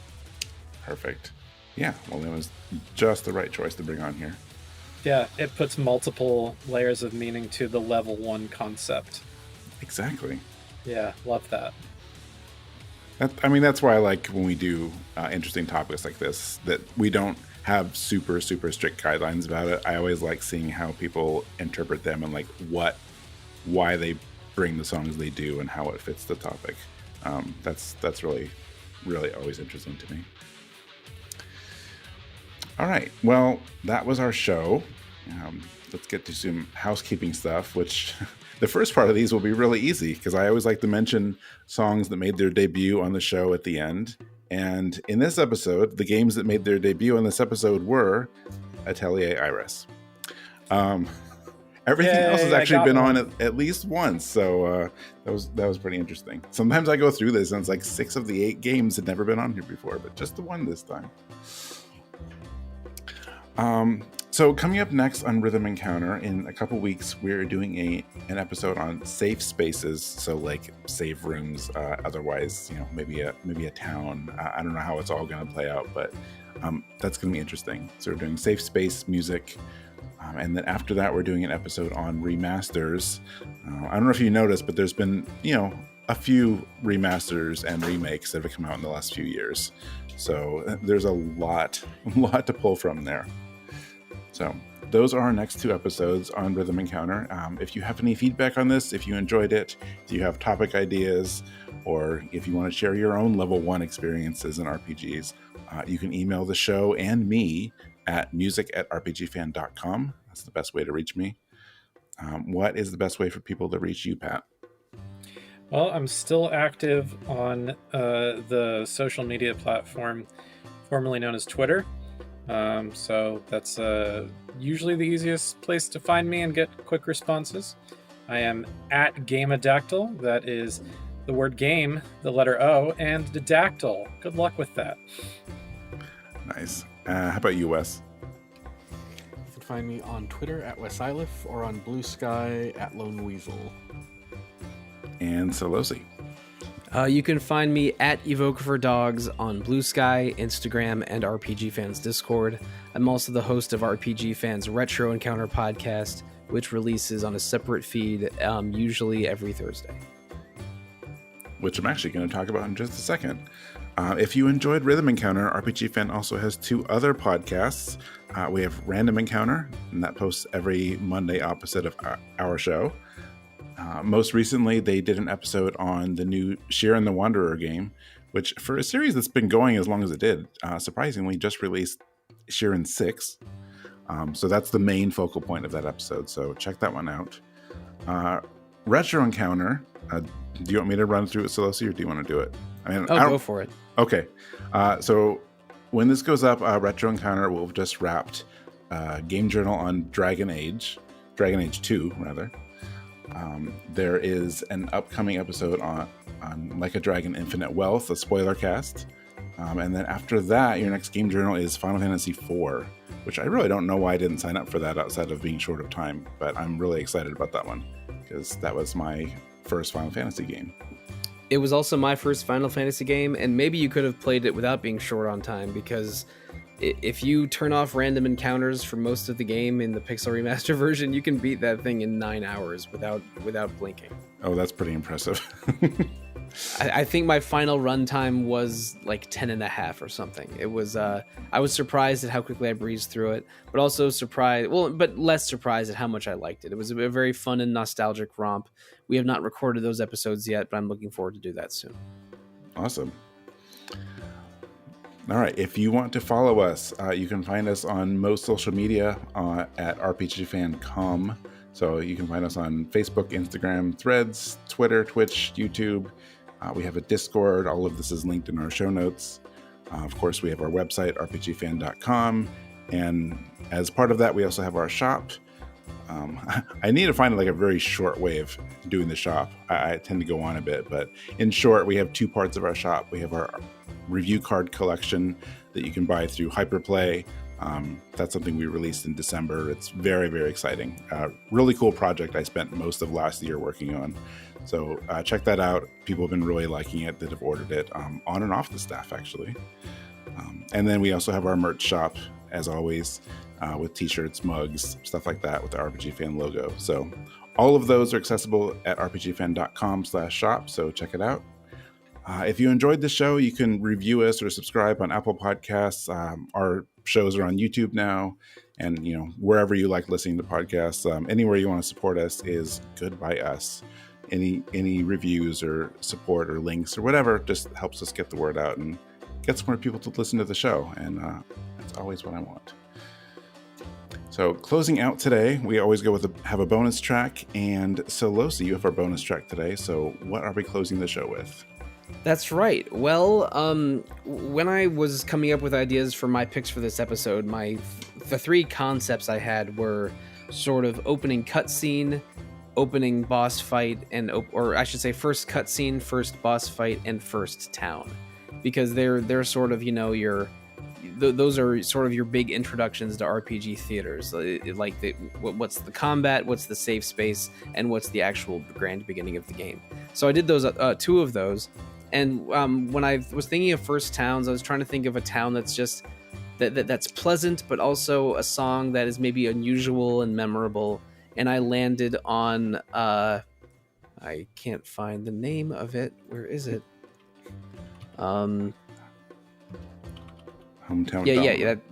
B: Perfect. Yeah, well, it was just the right choice to bring on here.
C: Yeah, it puts multiple layers of meaning to the level 1 concept.
B: Exactly.
C: Yeah, love that.
B: I mean, that's why I like when we do interesting topics like this, that we don't have super strict guidelines about it. I always like seeing how people interpret them and like why they bring the songs they do and how it fits the topic. That's really always interesting to me. All right, well, that was our show. Let's get to some housekeeping stuff, which the first part of these will be really easy because I always like to mention songs that made their debut on the show at the end. And in this episode, the games that made their debut in this episode were Atelier Iris. Everything else has actually been on at least once, so that was pretty interesting. Sometimes I go through this and it's like 6 of the 8 games had never been on here before, but just the one this time. So coming up next on Rhythm Encounter, in a couple weeks, we're doing an episode on safe spaces. So like save rooms, otherwise, maybe a town. I don't know how it's all going to play out, but that's going to be interesting. So we're doing safe space music. And then after that, we're doing an episode on remasters. I don't know if you noticed, but there's been, a few remasters and remakes that have come out in the last few years. So there's a lot to pull from there. So those are our next 2 episodes on Rhythm Encounter. If you have any feedback on this, if you enjoyed it, if you have topic ideas, or if you want to share your own level 1 experiences in RPGs, you can email the show and me at music@rpgfan.com. That's the best way to reach me. What is the best way for people to reach you, Pat?
C: Well, I'm still active on the social media platform formerly known as Twitter. So that's usually the easiest place to find me and get quick responses. I am at Gameadactyl. That is the word game, the letter O, and the dactyl. Good luck with that.
B: Nice. How about you, Wes?
D: You can find me on Twitter at Wes Iliff or on Blue Sky at Lone Weasel.
B: And Sollosi.
A: You can find me at Evoker for Dogs on Blue Sky, Instagram, and RPG Fans Discord. I'm also the host of RPG Fans Retro Encounter podcast, which releases on a separate feed, usually every Thursday.
B: Which I'm actually going to talk about in just a second. If you enjoyed Rhythm Encounter, RPG Fan also has 2 other podcasts. We have Random Encounter, and that posts every Monday opposite of our show. Most recently, they did an episode on the new Shiren the Wanderer game, which for a series that's been going as long as it did, surprisingly just released Shiren 6. So that's the main focal point of that episode, so check that one out. Retro Encounter, do you want me to run through it, Sollosi, or do you want to do it?
A: Go for it.
B: Okay. So when this goes up, Retro Encounter will have just wrapped Game Journal on Dragon Age 2, rather. There is an upcoming episode on Like a Dragon Infinite Wealth, a spoiler cast. And then after that, your next game journal is Final Fantasy IV, which I really don't know why I didn't sign up for that outside of being short of time, but I'm really excited about that one because that was my first Final Fantasy game.
A: It was also my first Final Fantasy game, and maybe you could have played it without being short on time, because if you turn off random encounters for most of the game in the Pixel Remaster version, you can beat that thing in 9 hours without blinking.
B: Oh, that's pretty impressive.
A: I think my final runtime was like 10 and a half or something. It was I was surprised at how quickly I breezed through it, but also but less surprised at how much I liked it. It was a very fun and nostalgic romp. We have not recorded those episodes yet, but I'm looking forward to do that soon.
B: Awesome. All right, if you want to follow us, you can find us on most social media at RPGFanCom. So you can find us on Facebook, Instagram, Threads, Twitter, Twitch, YouTube. We have a Discord. All of this is linked in our show notes. Of course, we have our website, rpgfan.com. And as part of that, we also have our shop. I need to find like a very short way of doing the shop. I tend to go on a bit, but in short, we have two parts of our shop. We have our review card collection that you can buy through Hyperplay. That's something we released in December. It's very, very exciting. Really cool project I spent most of last year working on. So check that out. People have been really liking it that have ordered it on and off the staff, actually. And then we also have our merch shop, as always, with t-shirts, mugs, stuff like that with the RPG Fan logo. So all of those are accessible at rpgfan.com/shop. So check it out. If you enjoyed the show, you can review us or subscribe on Apple Podcasts. Our shows are on YouTube now, and wherever you like listening to podcasts, anywhere you want to support us is good by us. Any reviews or support or links or whatever just helps us get the word out and gets more people to listen to the show, and that's always what I want. So closing out today, we always go have a bonus track, and Sollosi, you have our bonus track today. So what are we closing the show with?
A: That's right. Well, when I was coming up with ideas for my picks for this episode, the three concepts I had were sort of opening cutscene, opening boss fight, or I should say first cutscene, first boss fight, and first town, because they're sort of those are sort of your big introductions to RPG theaters. Like what's the combat, what's the safe space, and what's the actual grand beginning of the game. So I did those two of those. And when I was thinking of first towns, I was trying to think of a town that's just that's pleasant, but also a song that is maybe unusual and memorable. And I landed on I can't find the name of it. Where is it?
B: Hometown.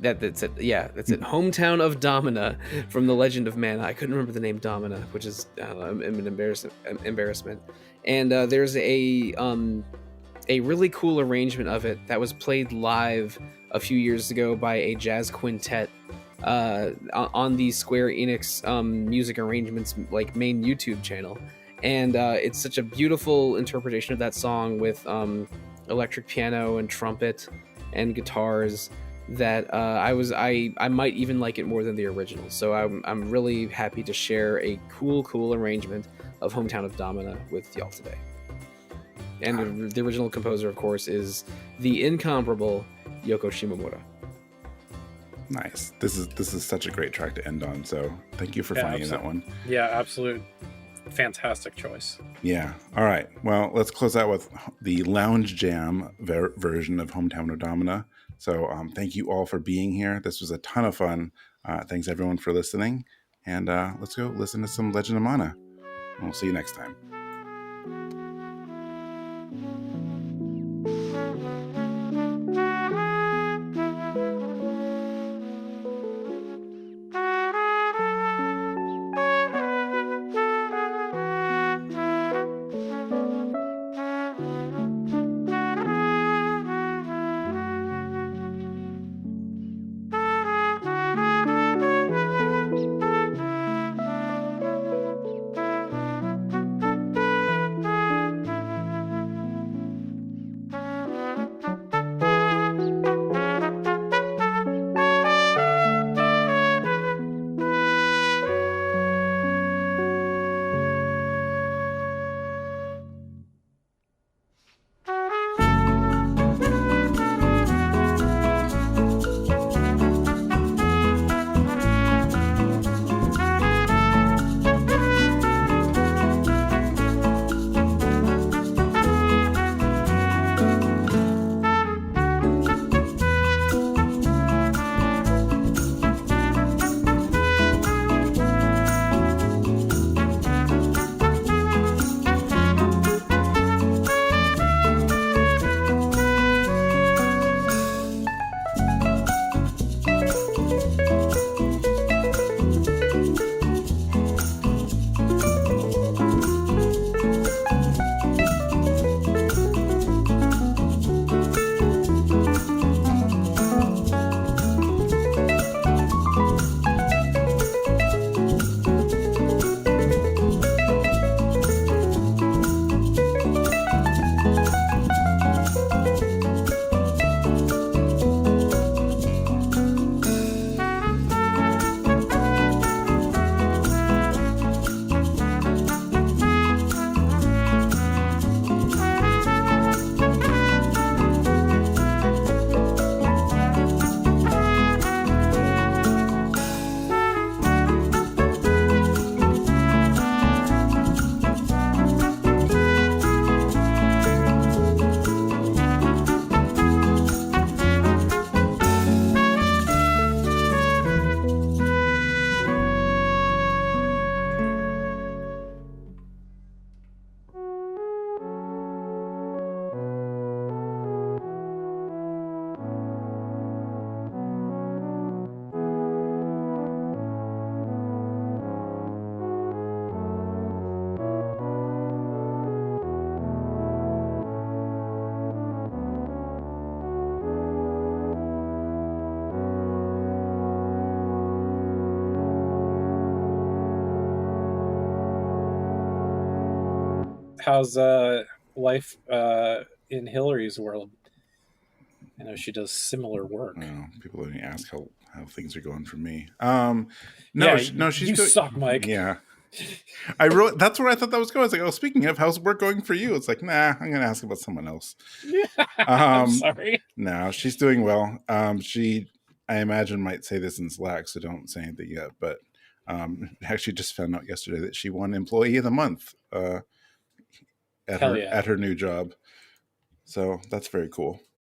A: That's it. Yeah, that's it. Hometown of Domina from The Legend of Mana. I couldn't remember the name Domina, which is an embarrassment. And there's a really cool arrangement of it that was played live a few years ago by a jazz quintet on the Square Enix music arrangements main YouTube channel. And it's such a beautiful interpretation of that song with electric piano and trumpet and guitars that I might even like it more than the original. So I'm really happy to share a cool arrangement of Hometown of Domina with y'all today. And the original composer, of course, is the incomparable Yoko Shimomura.
B: Nice. This is such a great track to end on. So thank you for finding that one.
C: Yeah, absolute fantastic choice.
B: Yeah. All right. Well, let's close out with the Lounge Jam version of Hometown of Domina. So thank you all for being here. This was a ton of fun. Thanks everyone for listening. And let's go listen to some Legend of Mana. And we'll see you next time.
C: how's life in Hillary's world? I know she does similar work.
B: People only ask how things are going for me.
C: She's
B: You
C: suck, Mike.
B: Yeah. I wrote. That's where I thought that was going. It's like, oh, speaking of, how's work going for you? It's like, nah, I'm gonna ask about someone else.
C: I'm sorry.
B: No, she's doing well. She, I imagine, might say this in Slack, so don't say anything yet. But actually, just found out yesterday that she won Employee of the Month at her new job. So that's very cool.